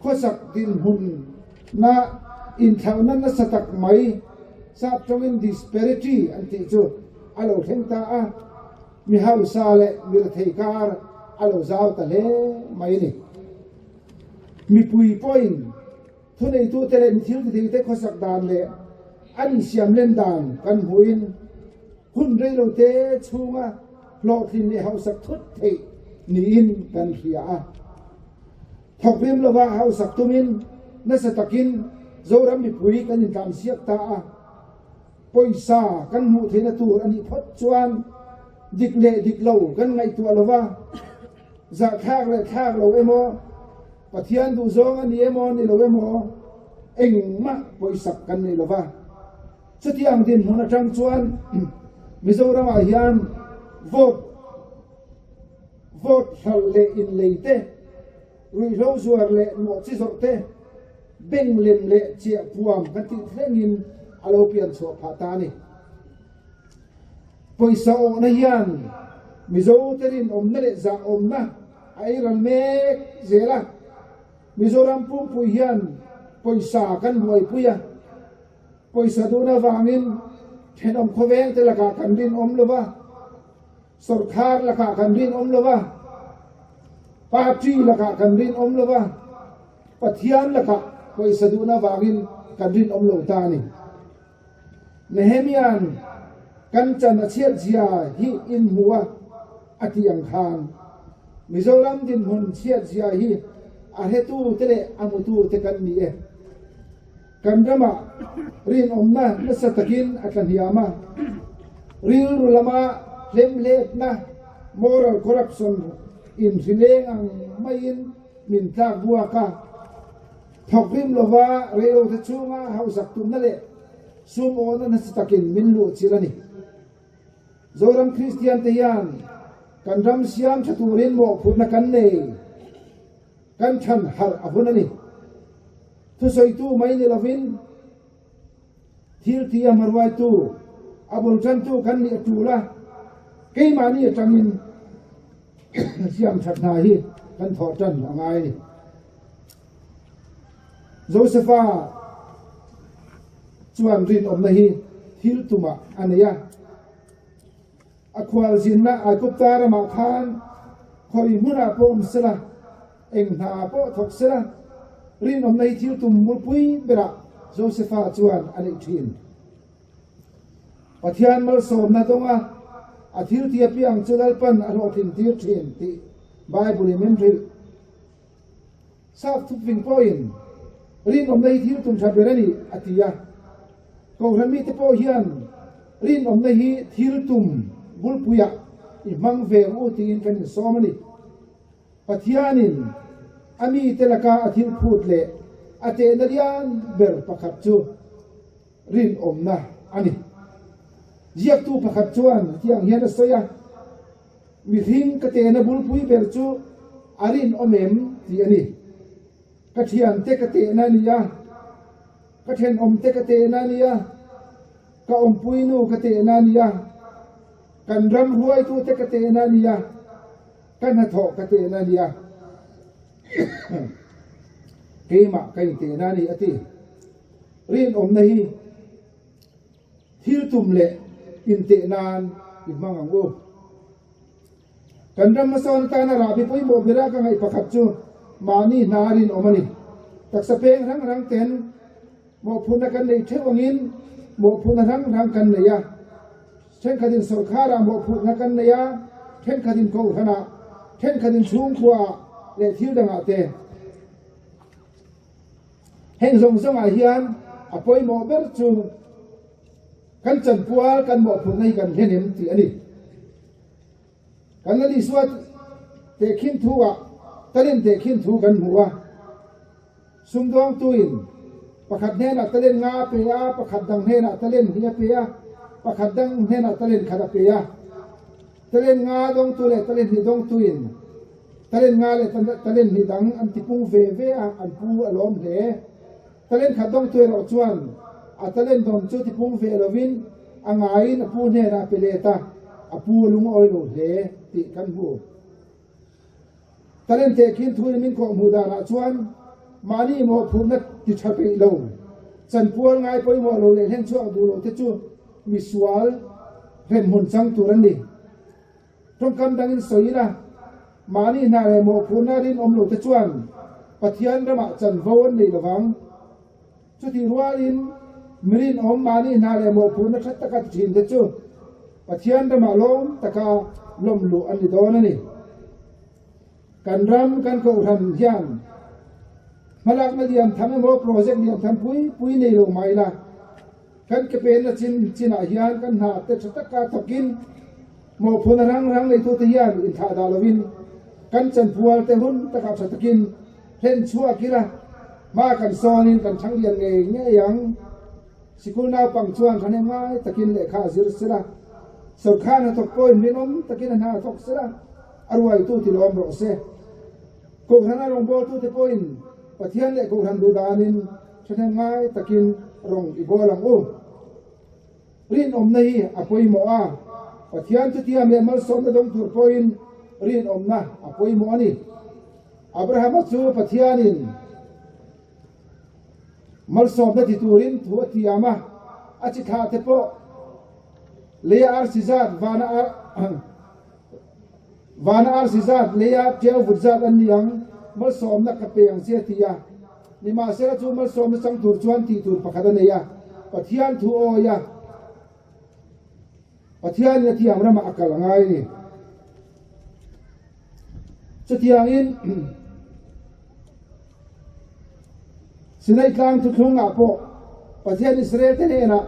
khosak din hun na in thaunan na satak mai sa tongin disparity anti chu alo thengta a mi hau sale mir theikar alo zau ta le mai ni mi pui point thunei tu tele mi thil ti te khosak dan le an siam len dan kan huin hun rei lo te chunga โลทินนี่เฮาสักทุดเทนี่อินกันเสียถกพิมพ์ละว่าเฮาสักตุมินนัสตะกินโจรำมีปุ๋ยกันยินการเสียตาปอยซากันหูเทนตูอันนี้พดจวนดิกเล่ดิกเหลากันไงตัวละว่าจะข้างเลยข้างเราเอโมปะเทียนดูโจงอันนี้เอโมนี่เราเอโมเอ็งมะปอยสักกันนี่ละว่าสุดที่อังดินหัวนัจังจวนมิโซรามอายันvote hal le in leite rui lo zuar le no chi sorte beng lem le chia puam kan ti thlengin alo pian so phata ni poisa o na hian mizo terin om na le za om na ai ral me zela mizoram pu pu hian poisa kan huai puya poisa do na wangin then om khoweng te laka kan din om lova सरकार लखा कंदिन ओम लवा पार्टी लखा कंदिन ओम लवा पथियान लखा कोई सदुना वागिन कंदिन ओम लोतानी नेहेमियान कंचन अछियत जिया ही इन हुआ अतियंग खान मिजोरम दिन हुन छियत जिया ही अहेतु तेरे अमुतु ते कन्नीए कंदमा रिन ओमना नसतकिन अतनियामा रिल रुलमा lem let na moral corruption in sileng ang main min tag bua ka thokrim lova reo the chunga hausak tum na le sumo na nasitakin min lu chilani zoram christian te yan kan ram siam chaturin mo phutna kan nei kan than har abunani tu soi tu mai ni lovin thil ti amarwai tu abul chan tu kan ni atula cái màนี่จังมินเสียมชัดนาฮีกันถอดจันอะไรนี่โจเซฟาชวนรินอมนาฮีทิลตุมาอันนี้อควาลซินนะอากุตาระมาคานคอยมุนาปอมสละเอ็งหาปอทกสละรินอมนาฮีทิลตุมมุลปุยเบระโจเซฟาชวนอันนี้ทินปัทยานมัลสมนะตรงอาทิตย์ที่เพียงจุดลปันอารมณ์ทิ้งที่ทิ้งที่ไบเบิลเมนริลทราบทุกสิ่งพออินรินอมในที่ตุ่มชาเบรนีอาทิยาก็รันมีแต่พอเฮียนรินอมในที่ตุ่มบุลปุยะอิมังเวอุตีนกันสอมันนี่ปัทยานินอามีเตลกาอาทิตย์พูดเละอาเตนเรียนเบอร์ประคับจูรินอมนะอันนี้เยียบตู้ประคับชวนที่อย่างเฮียนสอยมีทิ้งกระเตนบุลปุยเบลจูอารินอเมมที่อันนี้กระเทียนเตกระเตนานียกระเทียนอมเตกระเตนานียกระอมปุยนูกระเตนานียกันรำรวยตู้เตกระเตนานียกันหัดถกระเตนานียเกมาไก่เตนานีอติรินอมนาฮีทิลตุมเละอินเตนานอิมังอังโอกันรำมาสอนตานาราบิปุยโมบิรากังไอประคับจูมานี่นารินอมานี่ตักสเปงทั้งรังเต็นโมพุนกันในเทวังินโมพุนทั้งรังกันในยาเช่นคดินสุขาราโมพุนกันในยาเช่นคดินโกธนาเช่นคดินชุงขวาเลทิวดังอาเตเฮงทรงสมัยเฮียนอภัยโมเบรจูกันจันปัวกันบอกพูดในกันเห็นที่อันนี้กันนั่นดิสวดเตะขินทัวตะเล่นเตะขินทูกันหัวซุ่มดวงตุยนประคัดเนน่ะตะเล่นงาเปียประคัดดังเนน่ะตะเล่นเฮียเปียประคัดดังเนน่ะตะเล่นขัดเปียตะเล่นงาดงตุเลตะเล่นหิดงตุยนตะเล่นงาเลตะเล่นหิดังอันติปุงเวเวอันปูอารมณ์เหตะเล่นขัดดงตุยเราจวนอาตะเล่นดงจุดที่พุ่งเฟลวินอ่างไอ้น่ะพูดเนี่ยนะเปเลตาอาปูลุงอ้อยโหลดเหติกันหูตะเล่นเตะขินทุยมินของมูดานะชวนมานี่โมพูดนัดติดชาไปลงจันพวงไงไปโมโลเลยเห็นช่วงดูโลเทจูมิสวาลเห็นหุ่นจังตัวนั้นดิตรงคำดังอินสวยนะมานี่นาเรโมพูดนารินอมโลเทจวนปัทยันระมาจันโวนในระวังจุดที่รัวลินมรินอมมานี่นาเรโมพูนชัดตะกัดชินเดจูปัทยันระมาลงตะกา lom lu an ni don ani kan ram kan ko ran hian malak na diam tham mo project diam tham pui nei lo mai la kan ke pen la chin a hian kan ha te thata ka thokin mo phun rang nei tu te hian in tha da lovin kan chan pual te hun ta ka takin ren chua kila ma kan sonin kan thang lian nge yang sikul na pang chuan thane ngai takin le kha zir sira so khana to point minom takin na thok sira arwai tu ti lom ro se ko hana long bol tu te point pathian le ko han du danin thane ngai takin rong i bolang u rin om nei apoi mo a pathian tu ti am mal som na dong tur point rin om na apoi mo ani Abraham chu pathianin mal som na ti turin thu ti ama achi kha te po le ar sizat vana ar sizat le ya teu vutzat an niang mal som na ka pe ang sia ti ya ni ma se chu mal som na sang tur chuan ti tur pakhat ne ya pathian thu o ya pathian na ti amra ma akal ngai ni chu tiang in sinai tlang tu thung a po pathian Israel te ne na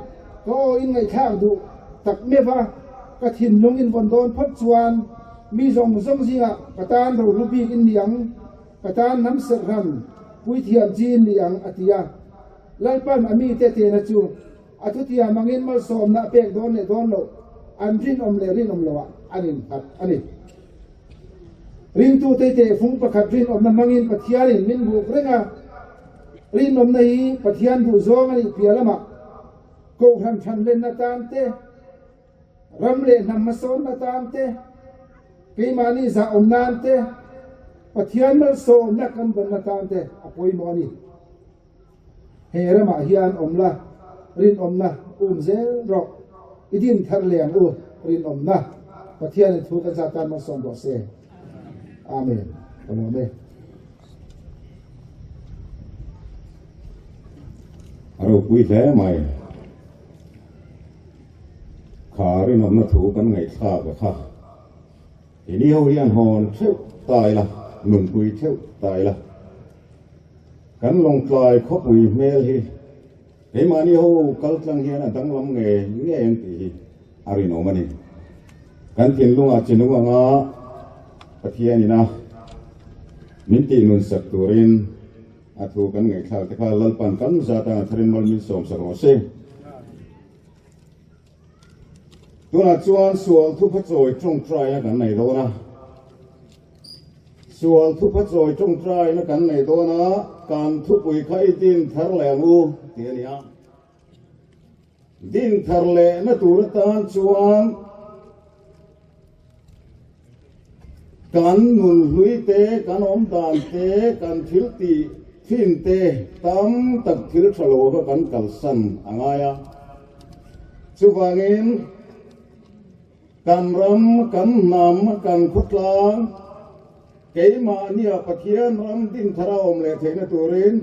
ko in ngai thang du tak me va ka thin lung in von don phot chuan mi zong zinga katan ro rupi in niang katan nam ser ram pui thiam jin niang atia lalpan ami te na chu atu tia mangin mal som na pek don le don lo an rin om le rin om lo anin pat ani rin tu te phung pakhat rin om na mangin pathianin min bu renga rin om nei pathian bu zong ani pialama ko han than len na tam te ram le nam ma son na tam te ke mani za om nan te pathian mal so na kan ban na tam te apoi mo ni he rama hian om la rin om na zel ro idin thar leang u rin om na pathian thu ka za tan ma son bo se amen amen aro pui hle mai khari nom na thu kan ngai tha ka kha ini ho hian hon theu tai la nun pui theu tai la kan long tlai kho pui mel hi he mani ho kal tlang hian dang lam nge eng ti ari no mani kan tin lunga chinunga nga pathian ina min ti nun sak turin athu kan ngai thal te kha lalpan kan zata thrin mal min som sak ro se tuna chuan sual thu pha choi trong trai kan nei do na sual thu pha choi trong trai na kan nei do na kan thu pui khai tin thar le ngu ti ania din thar le na tur tan chuan kan nun hlui te kan om dan te kan thil ti thin te tam tak thil thalo ka kan kal san angaya chuwangin kan ram kan nam kan khutlang keima nia pathian ram din thara om le theina turin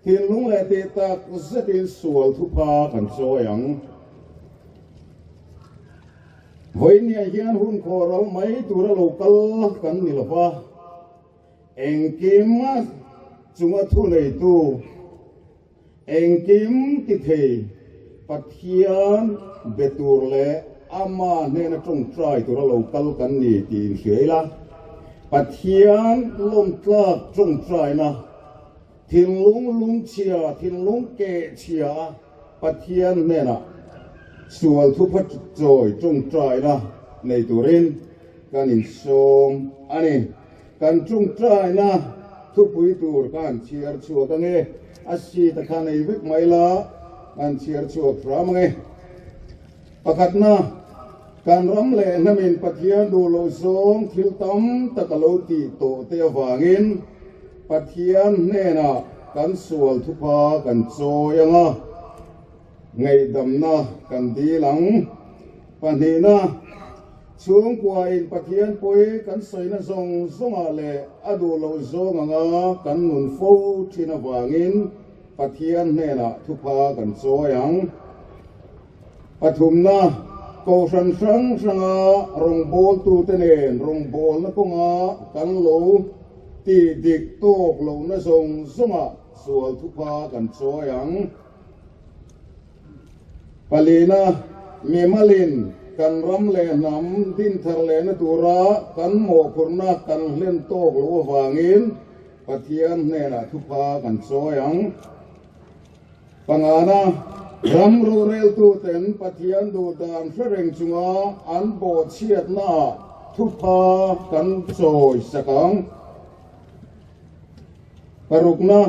thin lung le te tak zatin sual thu pa kan soyang voi nia hian hun kho ro mai tura lokal kan ni lopa engkim chunga thu nei tu engkim ti thei pathian betur le ama ne na trong trai tura lokal kan ni tin hreila pathian lom tlak trong trai na thin lung chia thin lung ke chia pathian ne na sual thu phat choi trong trai na nei turin kan in som ani kan trong trai na thu pui tur kan chiar chua ka nge asi ta khan ei vek mai la kan chiar chua fra nge pakhat na kan ram le namin pathian du lo som thil tam takalo ti to te wangin pathian ne na kan sual thu pa kan choyanga ngai dam na kan di lang pani na chung kwa in pathian poi kan soi na zong zonga le adu lo zong anga kan nun fo thina wangin pathian ne na thu pa kan choyang pathum na câu sân sân sang rong bol tu tên nền rong bol nó cũng cắn lỗ tì địch tô lỗ nó sông sông sual thu pha kan choyang palina memalin kan ram le nam din thar le na tura kan mo kurna kan len to lo wangin pathian ne na thu pha kan choyang pangana ram ro rel tu ten pathian du dan fereng chunga an bo chiat na thu pha kan choi sakang parukna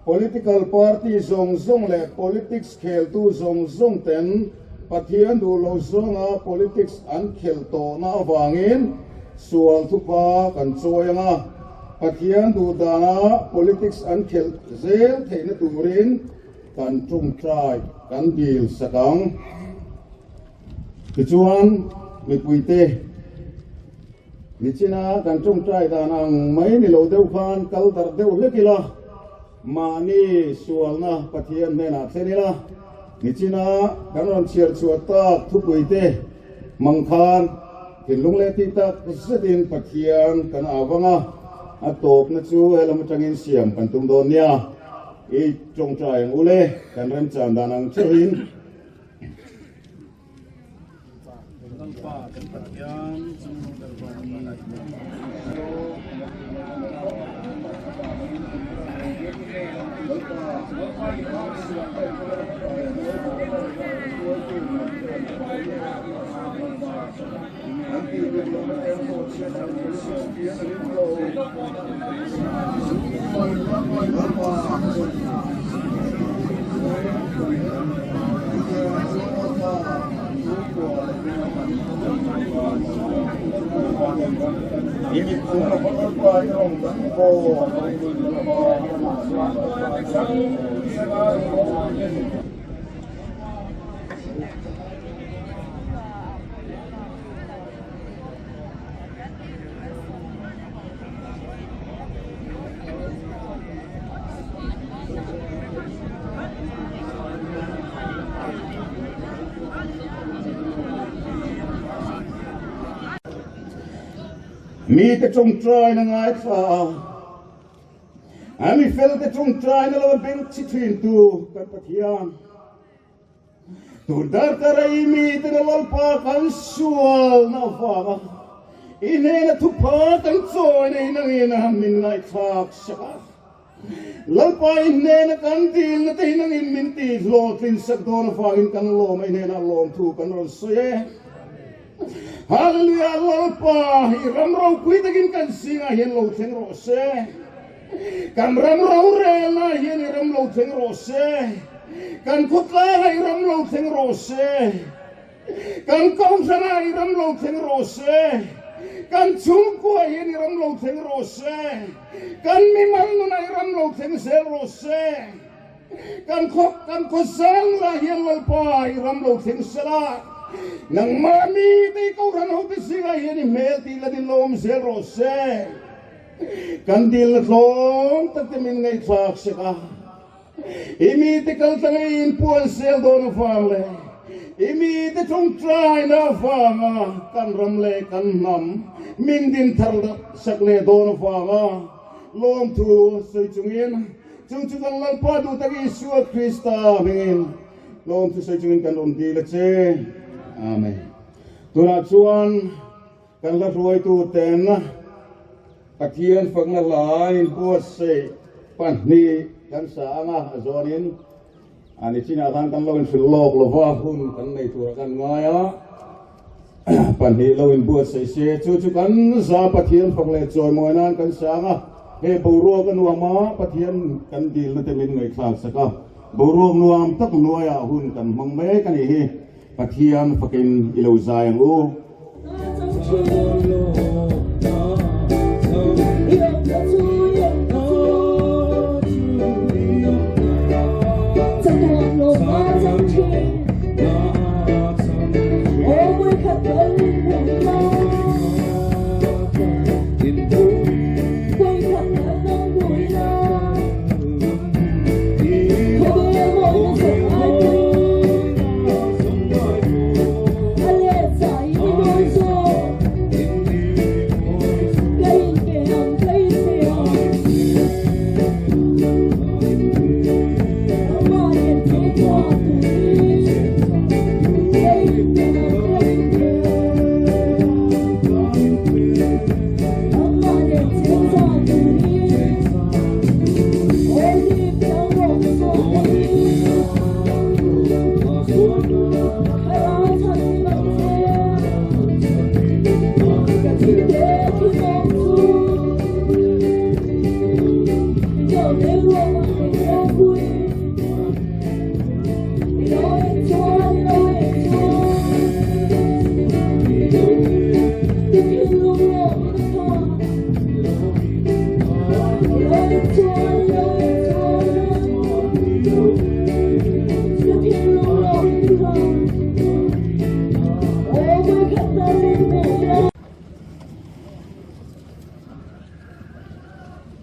political party zong le politics khel tu zong ten pathian du lo zonga politics an khel to na wangin sual thu pa kan choyanga pathian du dana politics an khel zel theina turin kan tung trai kan dil sakang kichuan mi puite ni china kan tung trai danang mai ni lo deu khan kal dar deu lekila mani sualna pathian mena thenila nichina kanon chiar chuata thupuite mangkhan kinlung le ti ta kusadin pathian kan awanga atop na chu elam tangin siam kan tung don nia e chong trai ule kan rem chan danang chuin ini semua apa yang mi te chung trai na ngai tha ami fel te chung trai na lo ben chi thin tu kan pathian tu dar tarai mi te na lol pa kan sual na fa ine na thu pa kan choi nei na ina min ngai thak sha lol pa ine na kan dil na te na in min ti lo tin sak do na fa in kan lo mai ne na lom thu kan ron soye Hallelujah, lalpa, ram rau kui takin kan singa hian lo theng ro se. Kan ram rau re na hian ram lo theng ro se. Kan khutla hai ram lo theng ro se. Kan kong sana hai ram lo theng ro se. Kan chung ku hian ram lo theng ro se. Kan mi mal nu nai ram lo theng se ro se. Kan khosang la hian lalpa ram lo theng sela. Nang mami te kau ran ho te singa hian mel ti la din lom sel ro se kan dil tlong tak te min ngai thak se ka imi te kal tang in puan sel don fale imi te chung trai na fanga kan ram le kan nam min din thar sak le don fanga lom thu soi chungin chung kan lal pa du ta Isu Krista mingin lom thu soi chungin kan rom di la che amen tuna chuan kan la ruai tu ten na pathian phang na lai bu se pan ni kan sa anga azonin ani china kan lo in filok lo wa hun kan nei tu kan ngaya pan ni lo in bu se chu kan za pathian phang le choi moi nan kan sa anga he bu ro kan wa ma pathian kan dil na te min ngai thak saka bu ro nuam tak nuaya hun kan mang me kan hi pathian fakin ilo zayang u Hallelujah.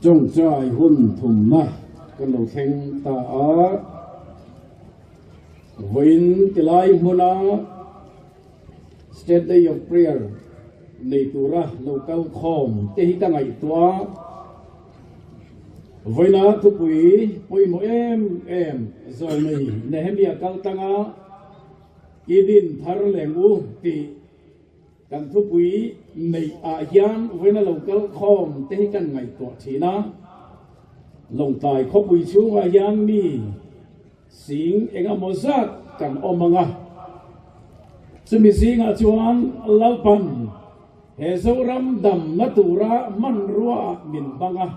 trong trai hun thùng na kan lo theng ta a win tilai huna State Day of Prayer nei tura local khom te hi ka ngai tua voina tu pui pui mo em zo nei nehemia kal tanga idin thar lengu ti kan thu pui nei a hian voina local khom te hi kan ngai to thina long tai kho pui chu a hian mi sing enga mozat kan omanga chumi singa chuan lalpan he zoram dam natura man ruwa min banga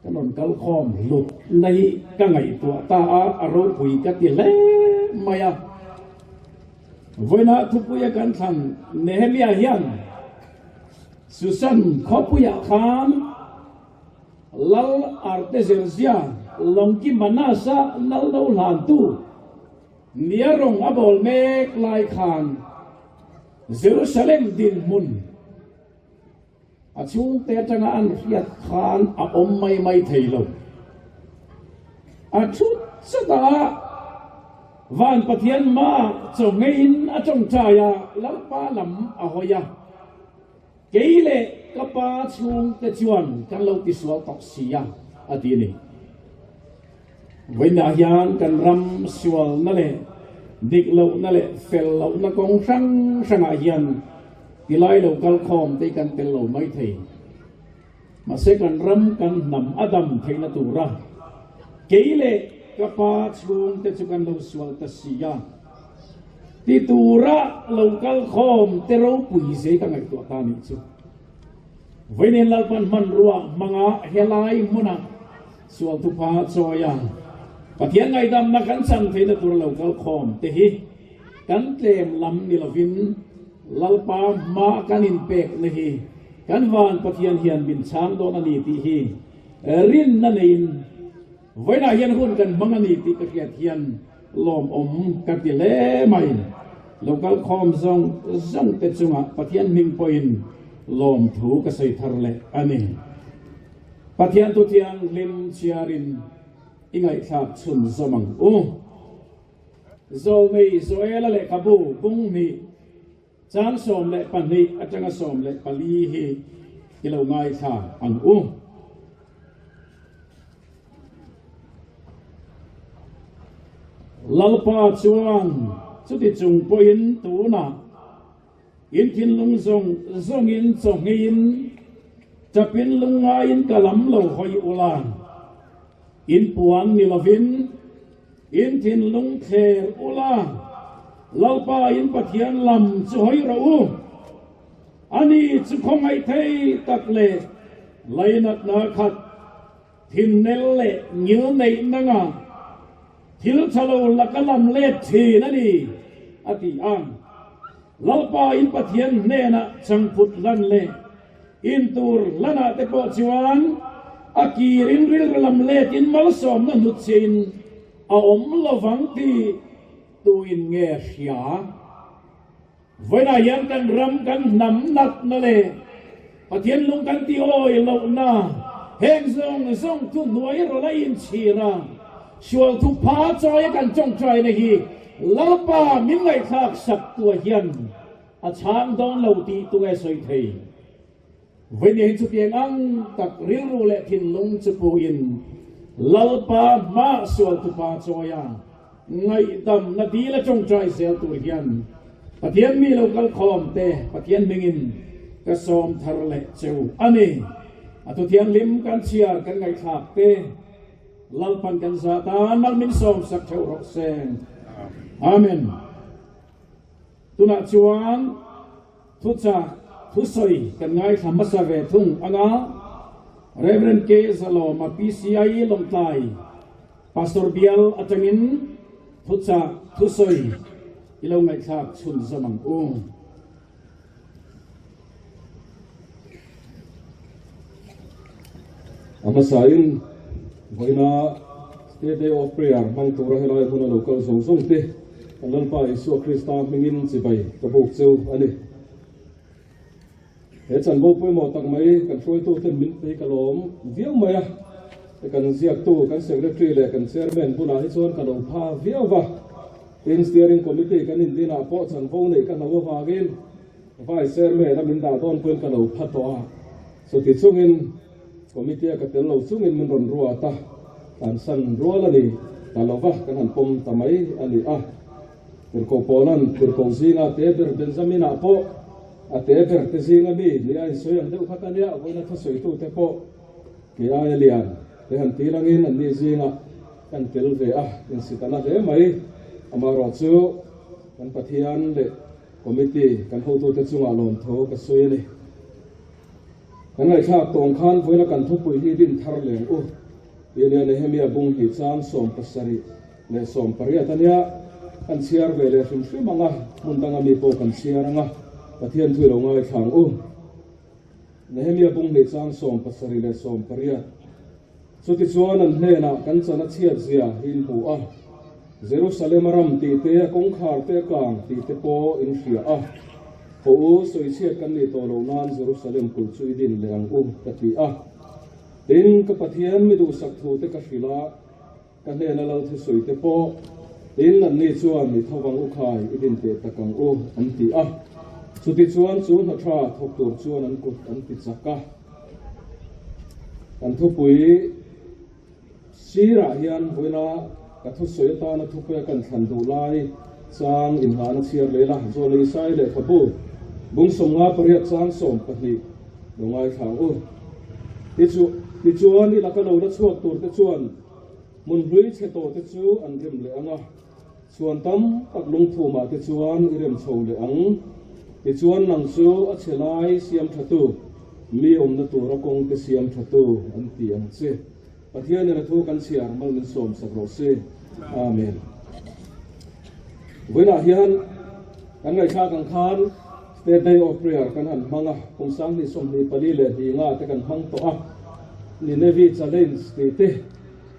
kanon kal khom lut nei ka ngai to ta a aro pui ka ti le maya voina thu puya kan thang nehemia hian susan khopuya khan lal artezersia longki manasa nal do lan tu niarong abol mek lai khan Jerusalem din mun achung te tanga an riat khan a om mai thailo a thut sada van pathian ma chongein a chong chaya lalpa lam a hoya keile kapa chung te chuan kan lo ti sual tok sia atini Vina hian kan ram sual na le dik lo na le fel lo na kong sang a hian tilai lo kal khom te kan tel lo mai thei ma se kan ram kan nam adam theina tura keile kapa chung te chu kan lo sual ta sia ti tura lo kal khom te ro pui se ka ngai to ta ni chu Vinin lalpan man ruwa mga helai muna sual tu pa choya Pathian ngai dam na kan sang theina tur local khom te hi kan tlem lam ni lovin lalpa ma kan in pek ne hi kan van pathian hian bin chang don ani ti hi rin na nein voina hian hun kan mangani ti ka khiat hian lom om ka ti le mai local khom zong te chunga pathian ming poin lom thu ka sei thar le ani pathian tu tiang lim chiarin ingai thak chun zamang zo mei zoela le kabu bung ni chan som le pani atanga som le pali hi kilo ngai tha an lalpa chuan chuti chung poin tu na in thin lung zong in chong in chapin lunga in kalam lo hoi ulan in puan ni lovin in thin lung kher ula lalpa in pathian lam chu hoi ro ani chu khongai thei takle lainat na khat thin nel le ngil nei nanga thil chalo lakalam le thi na ni ati ang lalpa in pathian nena changput lan le in tur lana te po chuan akirin ril lam let in mal som na nut sin a om lovang ti tuin nge hia voina yan kan ram kan nam nat na le pathian lung kan ti oi lo na heng zong tu noi ro la in chira sual tu pa choi kan chong choi na hi lalpa min ngai thak sak tua hian a chang dong lo ti tu e soi thei Vini hin chu piang ang tak ril ru le thin lung chu pu in lalpa ma sual tu pa choya ngai dam na di la chong trai sel tu hian pathian mi lo kal khom te pathian mingin ka som thar le cheu ani atu thiang lim kan chiar kan ngai thak te lalpan kan sa ta mal min som sak cheu rok seng amen tuna chuan thu cha thu soi kan ngai tham sa ve thung anga Reverend K Saloma PCI long tai Pastor Bial atangin thu cha thu soi ilo ngai thak chun zamang Amasayin Voina State Day of Prayer mang tura helai huna local song te alan pa Isu Krista mingin chibai kabuk chu ani he chan bo poi mo tak mai kan troi tu ten min pe kalom viau maya kan ziak tu kan secretary le kan chairman bula hi chon kan pha viau wa in steering committee kan in dina po chan bo nei kan lo wa gen vice chairman la min da don poi kan lo pha to a so ti chungin committee ka tel lo chungin min ron ruwa ta kan san ruwa la ni ta lo wa kan han pom tamai ani a ko polan ko zinga te ber benjamin a po a te ber te zinga mi ni ai soyang deu khakania voina tha soi tu te po ke ai lian te han tilangin an ni zinga kan tel ve a in sitana le mai amaro chu kan pathian le committee kan ho tu te chunga lom tho ka soi ni kan ai thak tong khan voina kan thu pui hi din thar leng u ye ne hemia bung hi chang som pasari le som paria tania kan siar vele shim manga mundanga mi po kan siaranga pathian thui lo ngai thang u nehemia bung le chang som pasari le som paria chuti chuan an hlena kan chana chiat zia hin pu a Jerusalem ram ti te kong khar te kang ti te po in hria a ho u soi chiat kan ni to lo nan Jerusalem kul chui din le ang u ka ti a tin ka pathian mi du sak thu te ka hrila ka hlena lo thu soi te po in an ni chuan mi thawang u khai idin te takang u an ti a chuti chuan chu na tha thok tur chuan an kut an ti chaka an thu pui sira hian voina ka thu soi ta na thu pe kan than du lai chang in ha na chiar le la zo le sai le khabu bung som nga pariat chang som pahni longai thang u ti chuan ni la ka lo na chuak tur te chuan mun hlui che to te chu an rem le anga chuan tam tak lung thu ma te chuan irem chho le ang te chuan nang chu a chelai siam thatu mi om na tur a kong te siam thatu an ti ang che pathian na thu kan siar mal min som sak ro se amen voina hian kan ngai kha kan khan State Day of Prayer kan han manga kong sang ni som ni pali le hi nga te kan hang to a ni nevi challenge te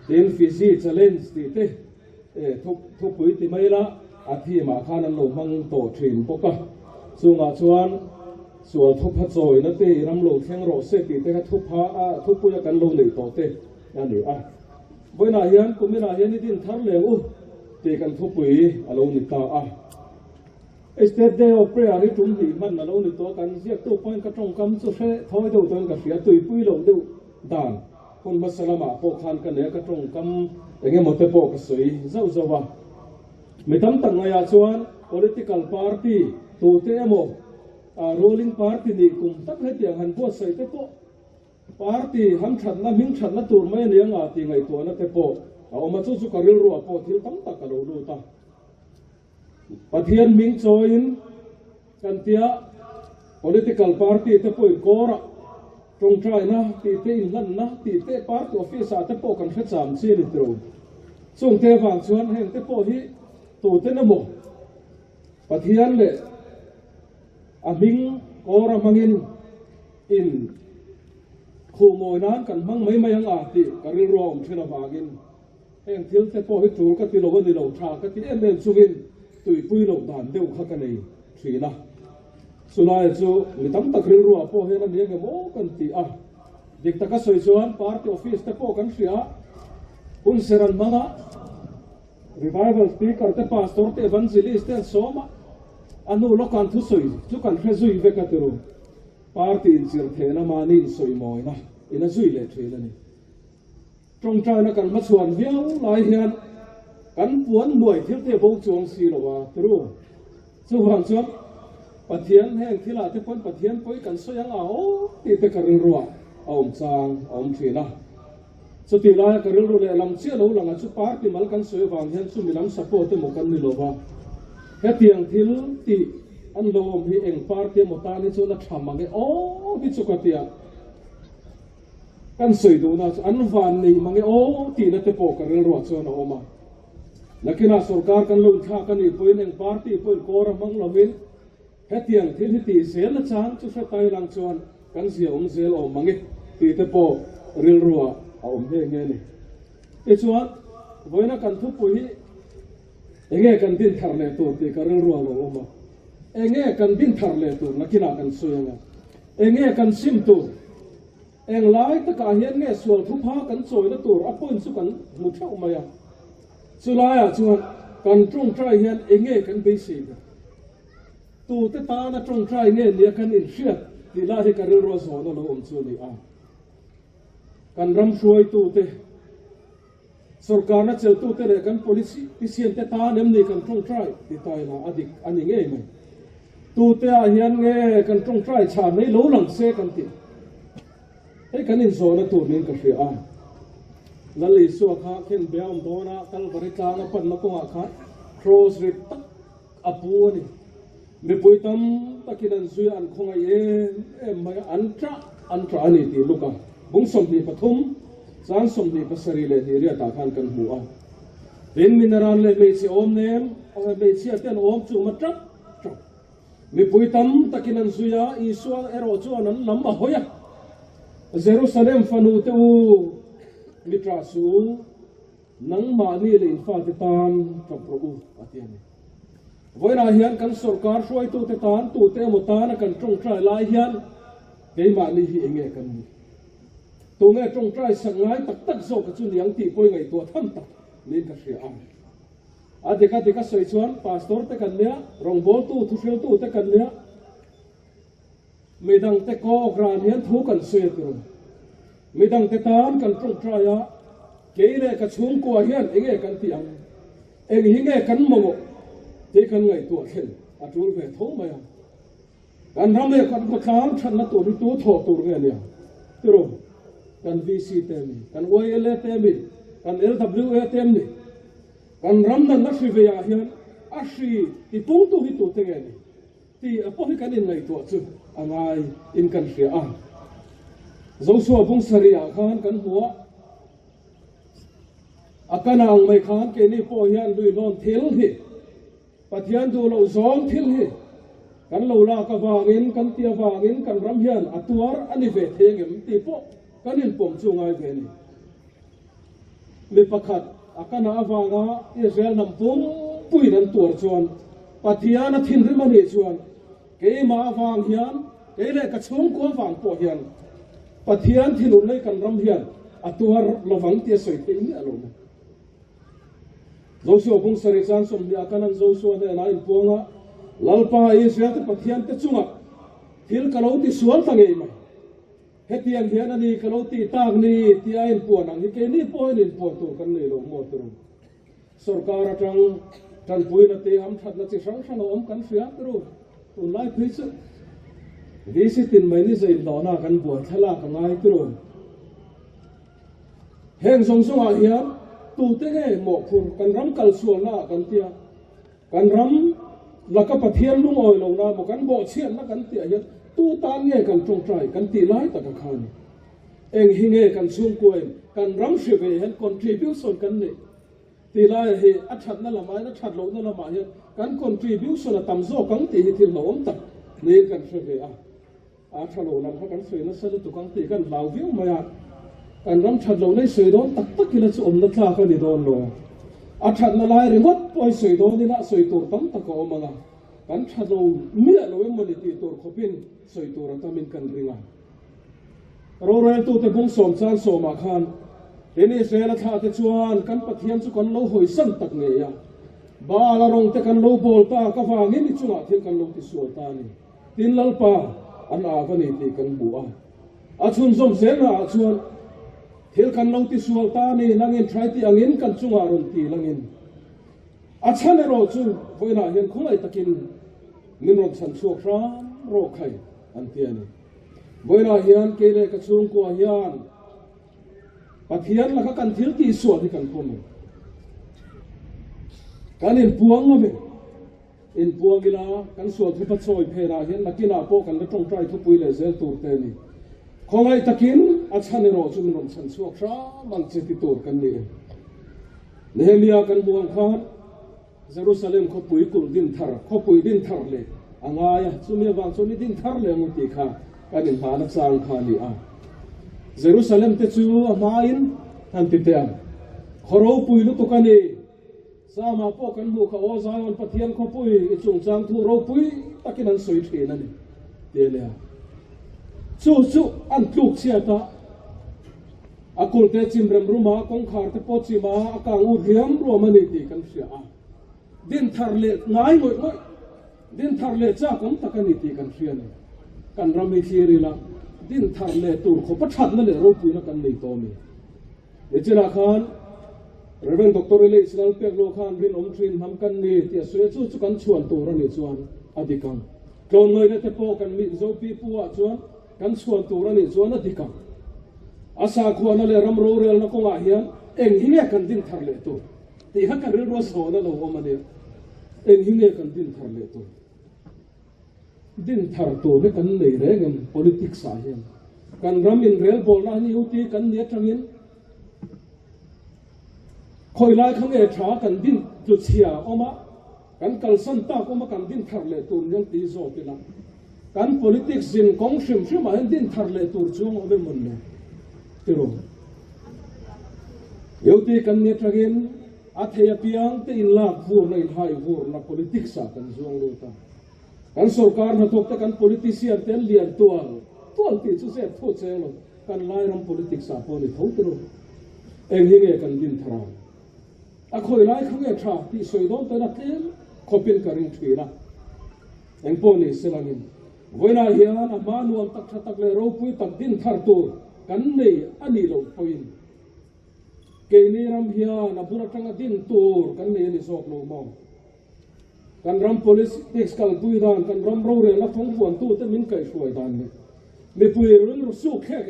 in Fiji challenge te thuk pui ti mai la a thi ma khan an lo mang to thin boka chunga chuan sual thup ha choi na te ram lo thleng ro se ti te ka thup ha a thup pu ya kan lo nei to te ani a boina hian kumina hian ni din thar le u te kan thup pui alo ni ta a State Day of Prayer ri tum hi man alo ni to kan ziak tu point ka tong kam chu se thoi do ton ka fia tui pui lo do dan kun masalama po khan kan ne ka tong kam enge mote po ka soi zau zawa mitam tang ngaya chuan political party tu te amo ruling party ni kum tak he tiang han bo sai te po party ham that na ming that na tur mai ni anga ti ngai to na te po a oma chu chu karil ro po thil tam tak ka lo lu ta pathian ming choin kan tia political party te po in kora trong trai na ti te in lan na ti te party office a te po kan kha cham chi ni tro chung te wang chuan heng te po hi tu te na mo pathian le a ming kora mangin in khu moi nan kan mang mai mai ang a ti karil rom thena wangin heng thil te po hi tur ka ti lo ni lo tha ka ti en len chungin tui pui lo dan deu kha ka nei thina sunai chu mi tam tak ril ruwa po he na ni nge mo kan ti a dik taka soi chuan party office te po kan hria un seran manga revival speaker te pastor te evangelist te soma anu lo kan thu soi chu kan hre zui ve ka tiru party in sir the na manin soi moi na ina zui le thina ni trong trai na kan ma chuan viau lai hian kan puan nuai thil te bo chuang si lo wa tiru chu wang chuan pathian heng thila te pon pathian poi kan soyang a o ti te karil ruwa om chang om thina chu ti la karil ru le lam che lo langa chu party mal kan soy wang hian chu milam support te mo kan ni lo wa he tiang thil ti an lo om hi eng party mo ta ni chu na thamang e o bi chu ka tia kan soy do na an van ni mange o ti na te po karil ruwa chu na oma lakina sarkar kan lo tha kan ni poin eng party poin kora mang lovin hetiang thil hi ti zel na chan chu sa tai lang chuan kan sia zel om mangi ti te po ril ruwa a om he nge ni e chuan voina kan thu pui enge kan din thar le tur ti karel ruang lo oma enge kan din thar le tur nakina kan suyenga enge kan sim tur eng lai ta ka hian nge sual thu pha kan choi na tur apun su kan mu thau maya chulaya chuan kan trung trai hian enge kan be si tu te ta na trung trai nge nia kan in hriat ti la hi karel ro zo no lo om chu ni a kan ram shuai tu te सरकार ना चलते तेरे कन पॉलिसी किसी अंते तान हम नहीं कंट्रोल ट्राई दिताई ना अधिक अनिंगे में तू ते आहियान ने कंट्रोल ट्राई छान नहीं लो लंग से कंती हे कनिन जोना तू नहीं कर फिर आ लली सो खा खेन ब्याम दोना कल बरिता ना पन नको आखा क्रॉस रिट तक अपूनी में पुइतम तकिनन सुयान खोंगा ये मैं अंट्रा अनी ती लुका बुंगसम दी Pathum Sang som di pasari le di ria ta khan kan hua rin mineral le me si om nem o me si aten om chu ma trap mi puitam takinan suya i suang ero chu anan lam ma hoya Jerusalem fanu te u mitra su nang ma ni le in fa te tan ka pro u atian voina hian kan sarkar soi tu te tan tu te mo tan kan trong trai lai hian ke ma ni hi enge kan tu nghe trong trai sang ngay tak tak zo ka chu niang ti poi ngai to tham tak nin ka hria a deka soi chuan pastor te kan lia rong bol tu thu hrial tu te kan lia midang te ko gran hian thu kan se tu midang te tan kan trong trai a keile ka chung ko hian enge kan ti ang eng hinge kan mo te kan ngai to khen a tur ve tho ma ya kan ram le kan ko thang than na tu tu tho tur nge lia tu kan VC temi kan OLA temi kan LWA temi kan ramdan na shri veya hian ashi ti pungtu hi tu tengeni ti apohi kan in ngai to chu angai in kan hria a zosuwa bung saria khan kan huwa akana ang mai khan ke ni po hian lui non thil hi pathian du lo zong thil hi kan lo la ka wangin kan tia wangin kan ram hian atuar ani ve thengem ti po kanin pom chu ngai ve ni mi pakhat akana awanga Israel nam pum pui nan tur chuan pathiana thin ri mani chuan ke ma awang hian ke le ka chung ko wang po hian pathian thinun nei kan ram hian atuar lawang tia soi te ni alo Joshua bung sari chan som dia kanan Joshua ne na in ponga lalpa Israel te pathian te chunga thil kalau ti sual tangei mai hetiang hian ani kaloti tag ni ti ain puan ang ke ni point in po tu kan nei lo mo tu sarkar atang tan puina te am that na chi sang sang om kan sia tu tu lai phis visitin mai ni zai do na kan bo thala ka ngai tu heng song song a hian tu te nge mo phur kan ram kal sual na kan tia kan ram laka pathian lung oi lo na mo kan bo chian na kan tia hian tu tan nge kan trong trai kan ti lai ta ka khan eng hinge kan sum koen kan ram hre ve hen contribution kan ne ti lai he a that na lama na that lo na lama hian kan contribution a tam zo kang ti hi thil lo om tak ne kan hre ve a thalo lam ha kan soi na sa tu kang ti kan lau viu ma ya kan ram that lo nei soi don tak tak kila chu om na thla ka ni don lo a that na lai remote poi soi don ni na soi tur tam tak ko manga kan thalo mi lo em mali ti tur khopin soi tur atamin kan ringa ro tu te bung som chan so ma khan eni Israel tha te chuan kan pathian chu kan lo hoi san tak nge ya ba la rong te kan lo bol ta ka wangin ni chunga thil kan lo ti su ta ni tin lalpa an a vani ti kan bu a chun zom zen na chuan thil kan lo ti su ta ni langin trai ti angin kan chunga ron ti langin a chane ro chu voina hian khulai takin min ron chan chuak ra ro khai an tiani voina hian ke le ka chung ko hian pathian la ka kan thil ti su ti kan pom kan in puang ame in puang ila kan su thu pa choi phera hian nakina po kan la tong trai thu pui le zel tur te ni khongai takin a chane ro chu min ron chan chuak ra man che ti tur kan ni Nehemia kan buang khan Jerusalem ko pui kul din thar ko pui din thar le angaya chumi wang chumi din thar le mu ti kha kanin ha na chang kha ni a Jerusalem te chu amain han ti te khoro pui lu tukani sama po kan mu kha o zang on pathian kho pui I chung chang thu ro pui takin an soi the na ni te le chu an tluk chia ta akul te chim rem ruma kong khar te po chi ma akang u riam ro mani ti kan sia a din thar le ngai ngoi din thar le cha kom takani ti kan sia ni kan rami thiri la din thar le tur kho pathat na le ro pui na kan nei to mi e chela khan Reverend Dr. Ile Israel Pek Lo Khan Rin Om Trin Ham Kan Ni Tia Sue Chu Kan Chuan Tu Ra Ni Chuan Adikang Klon Noi Le Te Po Kan Mi Zo Pi Puwa Chuan Kan Chuan Tu Ra Ni Chuan Adikang Asa Khuan Le Ram Ro Rel Na Konga Hian Eng Hinge Kan Din Thar Le Tu Ti Ha Kan Rin Ro So Na Lo Om Ane Eng Hinge Kan Din Thar Le Tu Din Thar Tu Ve Kan Nei Re Ngam Politics Sa Hian Kan Ram In Rel Bol Na Ni Uti Kan Ni Trangin khoi lai khang e tha kan din tu chia oma kan kalsan ta oma kan din thar le tur yang ti zo pila kan politics in kong shim shim ma din thar le tur chung ove mun ne tiro yauti kan ne tragin athaya piang te in la vur na in hai vur na politics sa kan zong lo ta kan sarkar na tok ta kan politician ten lian tual ti chu se tho che lo kan lai ram politics sa po ni tho tiro eng hi nge kan din thara a khoi lai khang e tha ti soi don ta na tel khopin karing thira eng po ni selangin voina hian a manual tak tha tak le ro pui tak din thar tur kan nei ani lo poin ke ni ram hian a bura tanga din tur kan nei ni sok lo mo kan ram politics kal pui dan kan ram ro re la thong buan tu te min kai suai dan ni mi pui run ru su khe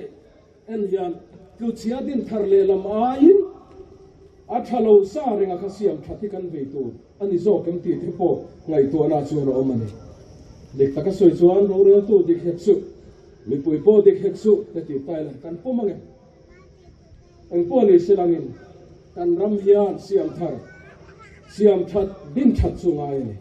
en hian ku chia din thar le lam ain athalo sa renga khasiam thati kan ve tu ani zo kem ti the po ngai to na chu no mani dik taka soi chuan ro re tu dik hek su mi pui po dik hek su te ti tai la kan po mange ang po ni silangin kan ram hian siam that din that chu ngai ni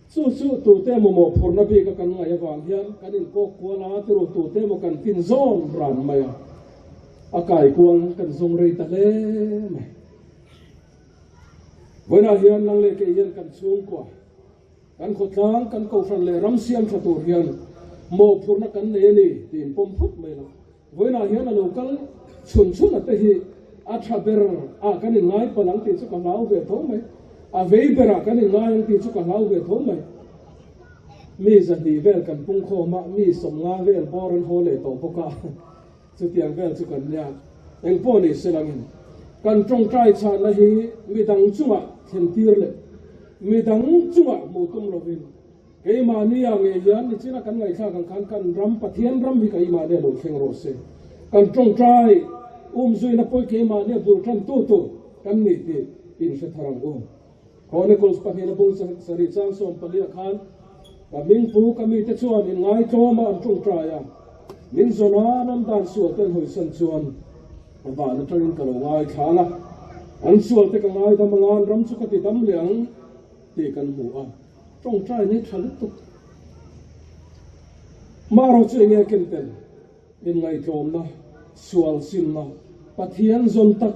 chu tu te mo phurna bi ka kan ngai wang hian kan in ko ko la tu te mo kan tin zon ran maya akai kuang kan zong rei ta le mai voina hian nang le ke hian kan chung kwa kan khotlang kan ko fran le ram siam tha tur hian mo phurna kan ne ni tin pom phut mai la voina hian a local chun ate hi a thaber a kan ngai palang ti chu ka lau ve tho mai a vei bera kan ngai ti chu ka lau ve tho mai mi za di vel kan pung kho ma mi som nga vel boran ho le to poka chu tiang vel chu kan nya eng po ni selangin kan trong trai cha na hi mi dang chunga then tir le mi dang chunga mu tum lovin ke ma ni ya nge yan ni china kan ngai kha kan ram pathian ram hi kai ma de lo theng ro se kan trong trai zui na poi ke ma ne bu tran tu kan ni ti in se tharang chronicles pathian bung sari chang som palia khan ka ming pu ka mi te chuan in ngai thoma an trong trai ya min zona nam dan sual ten hoi san chuan ba na trin ka lo ngai khala an sual te ka ngai da mangan ram chu ka ti dam liang ti kan mu a trong trai ni thal tu maro che nge ken ten in ngai thom na sual sim na pathian zon tak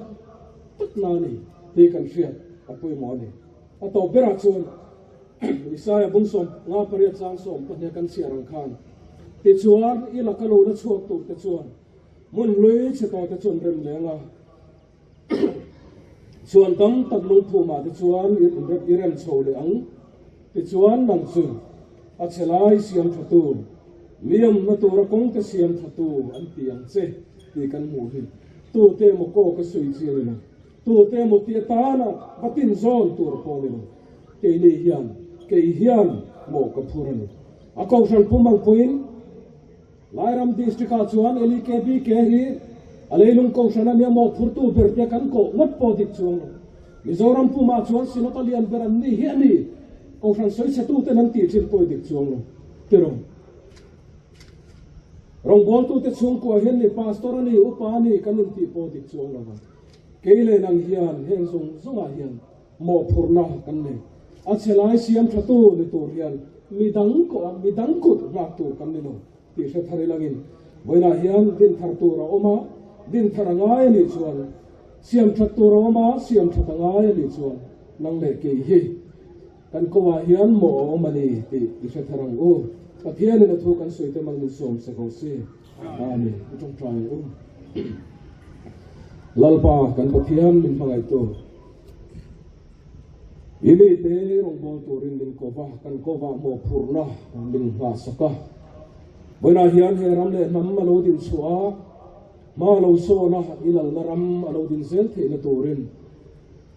na ni ti kan fiat a pui mo ni a to bera chuan Isaiah bung som nga pariat sang som pahne kan siarang khan te chuan i la ka lo na chuak tu te chuan mun loi che to te chuan rem lenga chuan tam tak lung thu ma te chuan i rem chho le ang te chuan nang chu a chelai siam thatu miam na tu ra kong te siam thatu an tiang che ti kan mu hi tu te mo ko ka sui chi na tu te mo ti ta na batin zon tur po ni ke hian mo ka phurani a ko san pumang puin Lairam district chuan LKB ke hi aleilung ko sana mi mo phurtu berte kan ko ngot po dik chuang Mizoram puma chuan sinotalian beran ni hi ani ko san soi setu te nan ti thil po dik chuang lo tero rong bol tu te chung ko hen ni pastor ani upa ni kanun ti po dik chuang lo keile nang hian heng sung zonga hian mo phurna kan ne a chelai siam thatu ni tur hian midang ko ra tu kan ni no ti se thari langin boina hian din thar tu ra oma din tharangai ni chuan siam thatu roma siam thatanga ni chuan nang le ke hi kan ko wa hian mo mani ti se tharang u pathian na thu kan soite mang ni som se ko se amen trong trai u lalpa kan pathian min pangai to ini te rong bol turin min kova kan kova mo purna min ha saka boina hian he ram le nam malo din suwa ma lo so na ilal naram alo din sel the na turin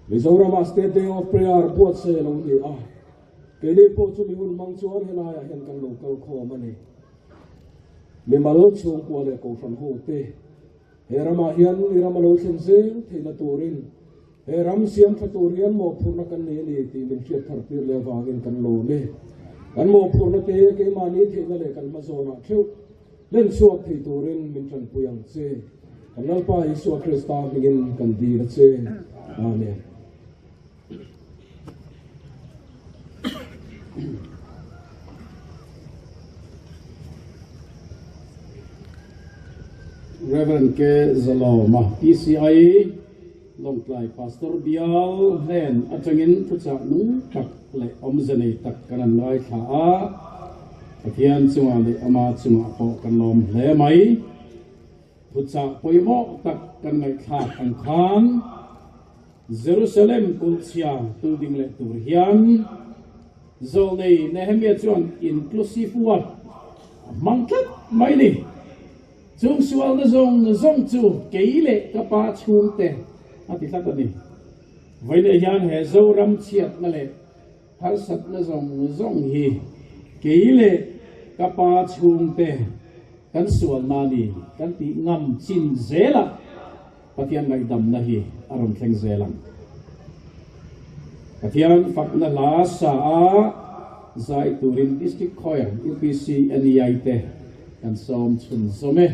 Mizoram State Day of Prayer buat se lo ni a kele po chu mi hun mang chuan hela ya hian kan local kho mani mi mal chung ko le ko fan ho te he rama hian irama lo chen se the na turin he ram siam faturian mo phurna kan ne ni ti min che thar pir le wangin kan lo ne kan mo phurna te ke mani the na le kan ma zo na thu len suak thi turin min chan puyang che kan lalpa Yesu Krista mingin kan di na che amen. Reverend K. Zaloma, PCI, Longklai Pastor Bial, Hen, Atangin, Pucha Nung, Tak, Le, Omzani, Tak, Kanan Nai Kaa, Patian Sumali, Ama Suma, Po, Kanom, Le Mai, Pucha Poimo, Tak, Kanai Kaa, Kan, Jerusalem, Kulsia, Tuding Le, Turhian, Zolnei, Nehemiah John, Inclusive Word, Mangkat, Maini, Chung sual na zong chu keile kapa chung te ati thak ani vaina yan he zo ram chiat na le har sat na zong hi keile kapa chung te kan sual na ni kan ti ngam chin zela patian ngai dam na hi aram thleng zelang patian fak na la sa a zai turin district khoya UPC NEI te kan som chun some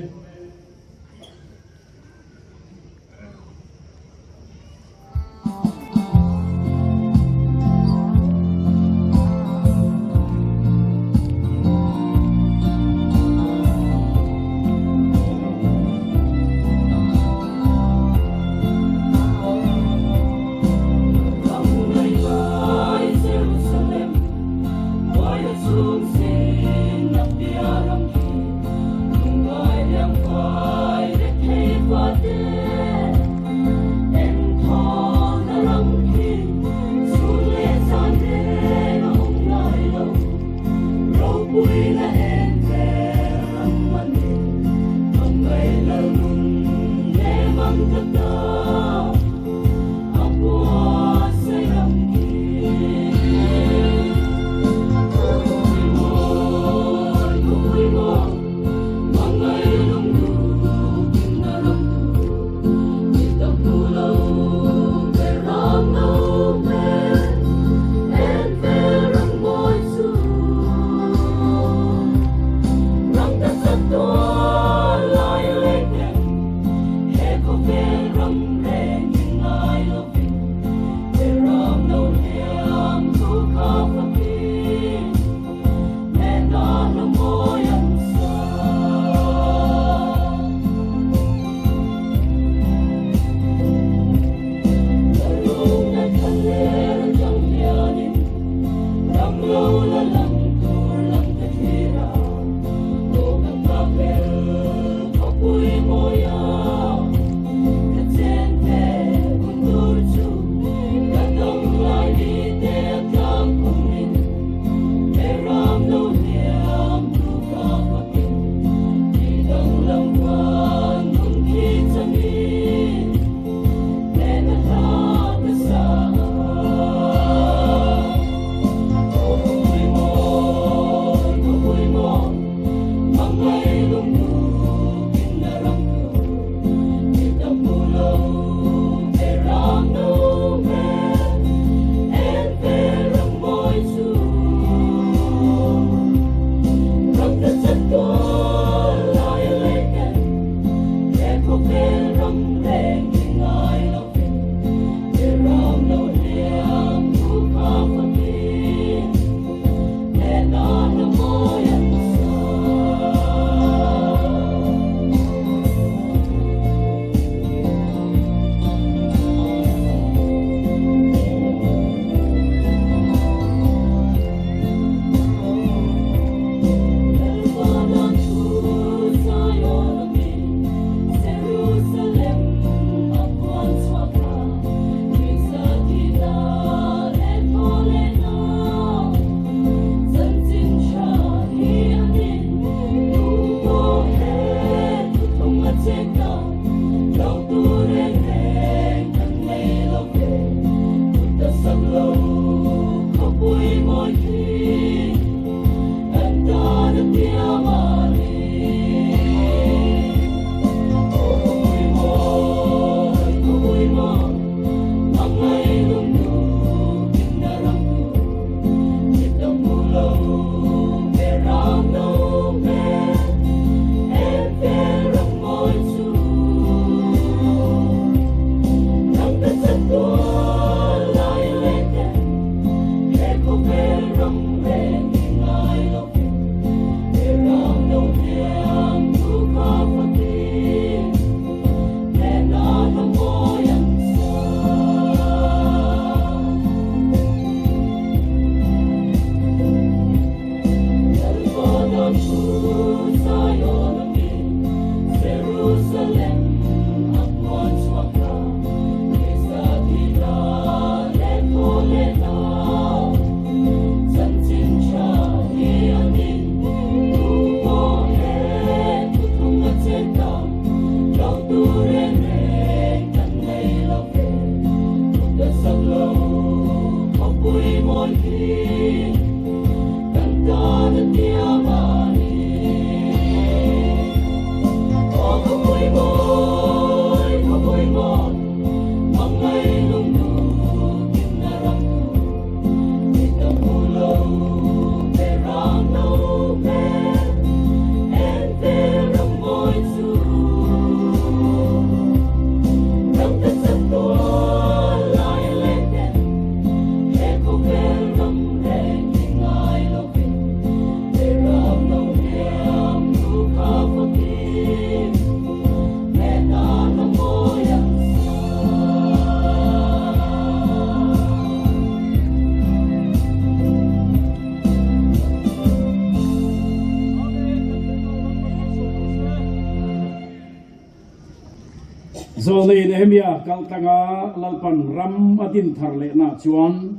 Zoli Nehemia kaltanga lalpan ram adin tharle na chuan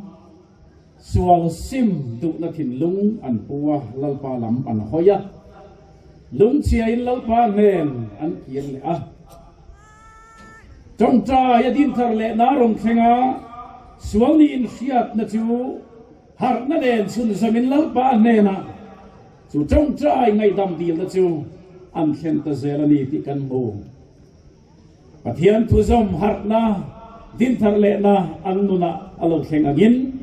sual sim du na thin lung an puwa lalpa lam an hoya lung chia in lalpa nen an kiel le a trong cha ya din tharle na rong khenga sual ni in fiat na chu har na den sun zamin lalpa nena chu trong cha ngai dam dil na chu an khen ta zelani ti kan bo Pathian tuzom harna din tharle na annuna along kheng agin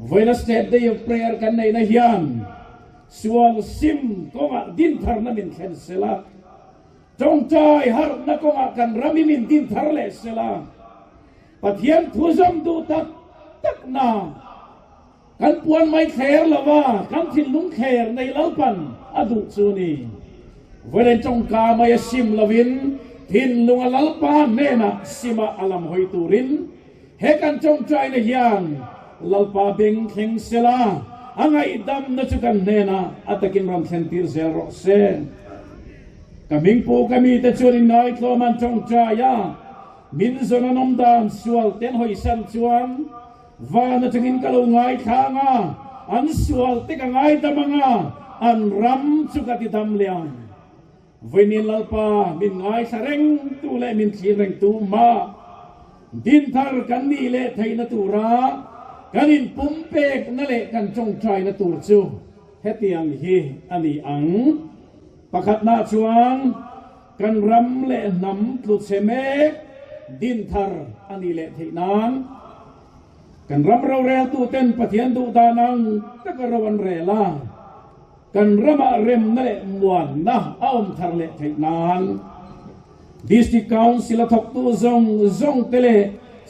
voila state day of prayer kan nei na hian sual sim konga din tharna min khen sela tong chai har na konga kan rami min din tharle sela Pathian tuzom du tak na kan puan mai khair lawa kan thin lung khair nei lalpan adu chuni voila tong ka mai sim lawin Tin lunga lalpa nena sima alam hoi turin hekan chong chai na hian lalpa beng kheng sela angai dam na chukan nena atakin ram sentir zero se kaming po kami te churin nai kloman chong chai ya min zona nom dan sual ten hoi san chuan va na chungin kalungai khanga an sual te ka ngai damanga an ram chukati dam liang Vinin lalpa min ngai sareng tu le min chireng tu ma din thar kan ni le thai na tu ra kanin pumpek na le kan chong chai na tur chu hetiang hi ani ang pakhat na chuan kan ram le nam tlut seme din thar ani le thai nan kan ram ro re tu ten pathian du danang takarawan re la kan rama rem na le muan na aom thar le thai nan district council thok tu zong tele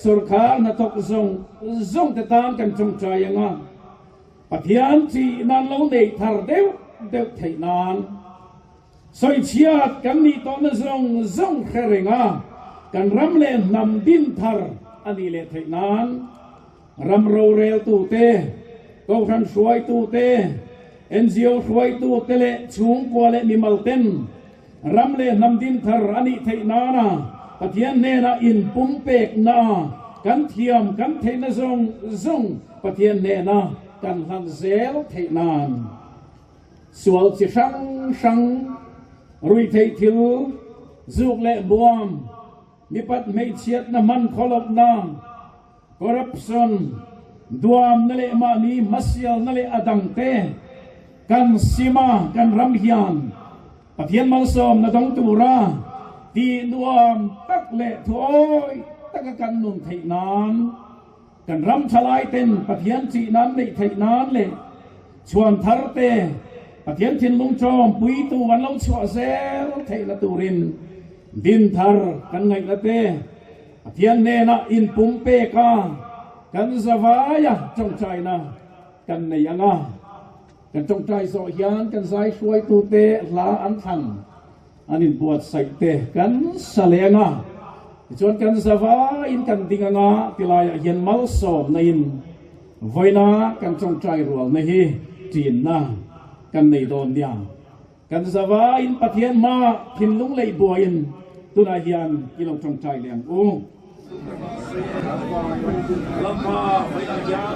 sarkar na thok zong te tan kan chong chai anga pathian chi nan lo nei thar deu thai nan soi chiat kan ni to na zong kharenga kan ram le nam din thar ani le thai nan ram ro rel tu te ko khan suai tu te NGO suai tu tele chung kwale mi malten ramle namdin thar ani thei nana pathian nena in pumpek na kan thiam kan theina zong pathian nena kan han zel thei nan sual chi sang rui thei thil zuk le buam mi pat mei chiat na man kholok na corruption duam na le ma mi masial na le adang te kan sima kan ram hian pathian mal som na dong tu ra ti nuam tak le thoi tak kan nun thei nan kan ram thalai ten pathian chi nan le thei nan le chuan thar te pathian thin lung chom pui tu wan lo chwa zel thei la turin din thar kan ngai la te pathian ne na in pum pe ka kan zawaya trong chai na kan nei anga kan trong chai so hian kan zai suai tu te la an thang anin buat sai te kan salenga chuan kan zawa in kan dinganga tilaya hian mal som na in voina kan trong chai rual na hi tin na kan nei don nia kan zawa in pathian ma thin lung lei buain tuna hian ilong trong chai liang u lama voina hian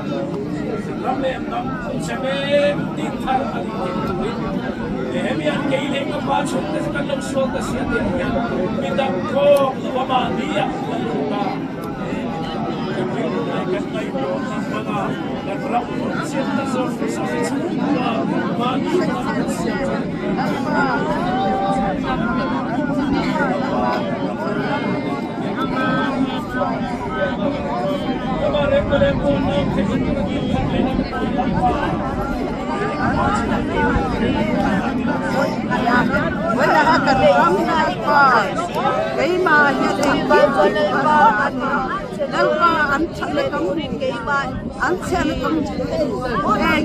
ram le nam chame tin thar ani tin hemian keile ka pa chok te kan lo so ta sia te midam ko lama dia ka kan nai ko mana kan rap sia ta so sa ma ni wala ka ram na pa kay ma niya din ba wala pa an chale kam kay ba an chale kam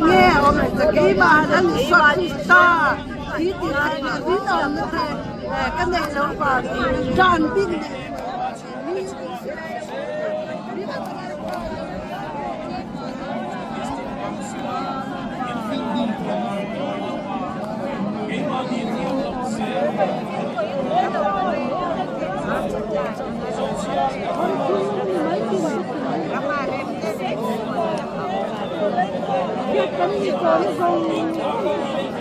nge o me kay ba an sa di ti na di na ka ne lo pa jan bin Hãy subscribe cho kênh Ghiền Mì Gõ để không bỏ lỡ những video hấp dẫn.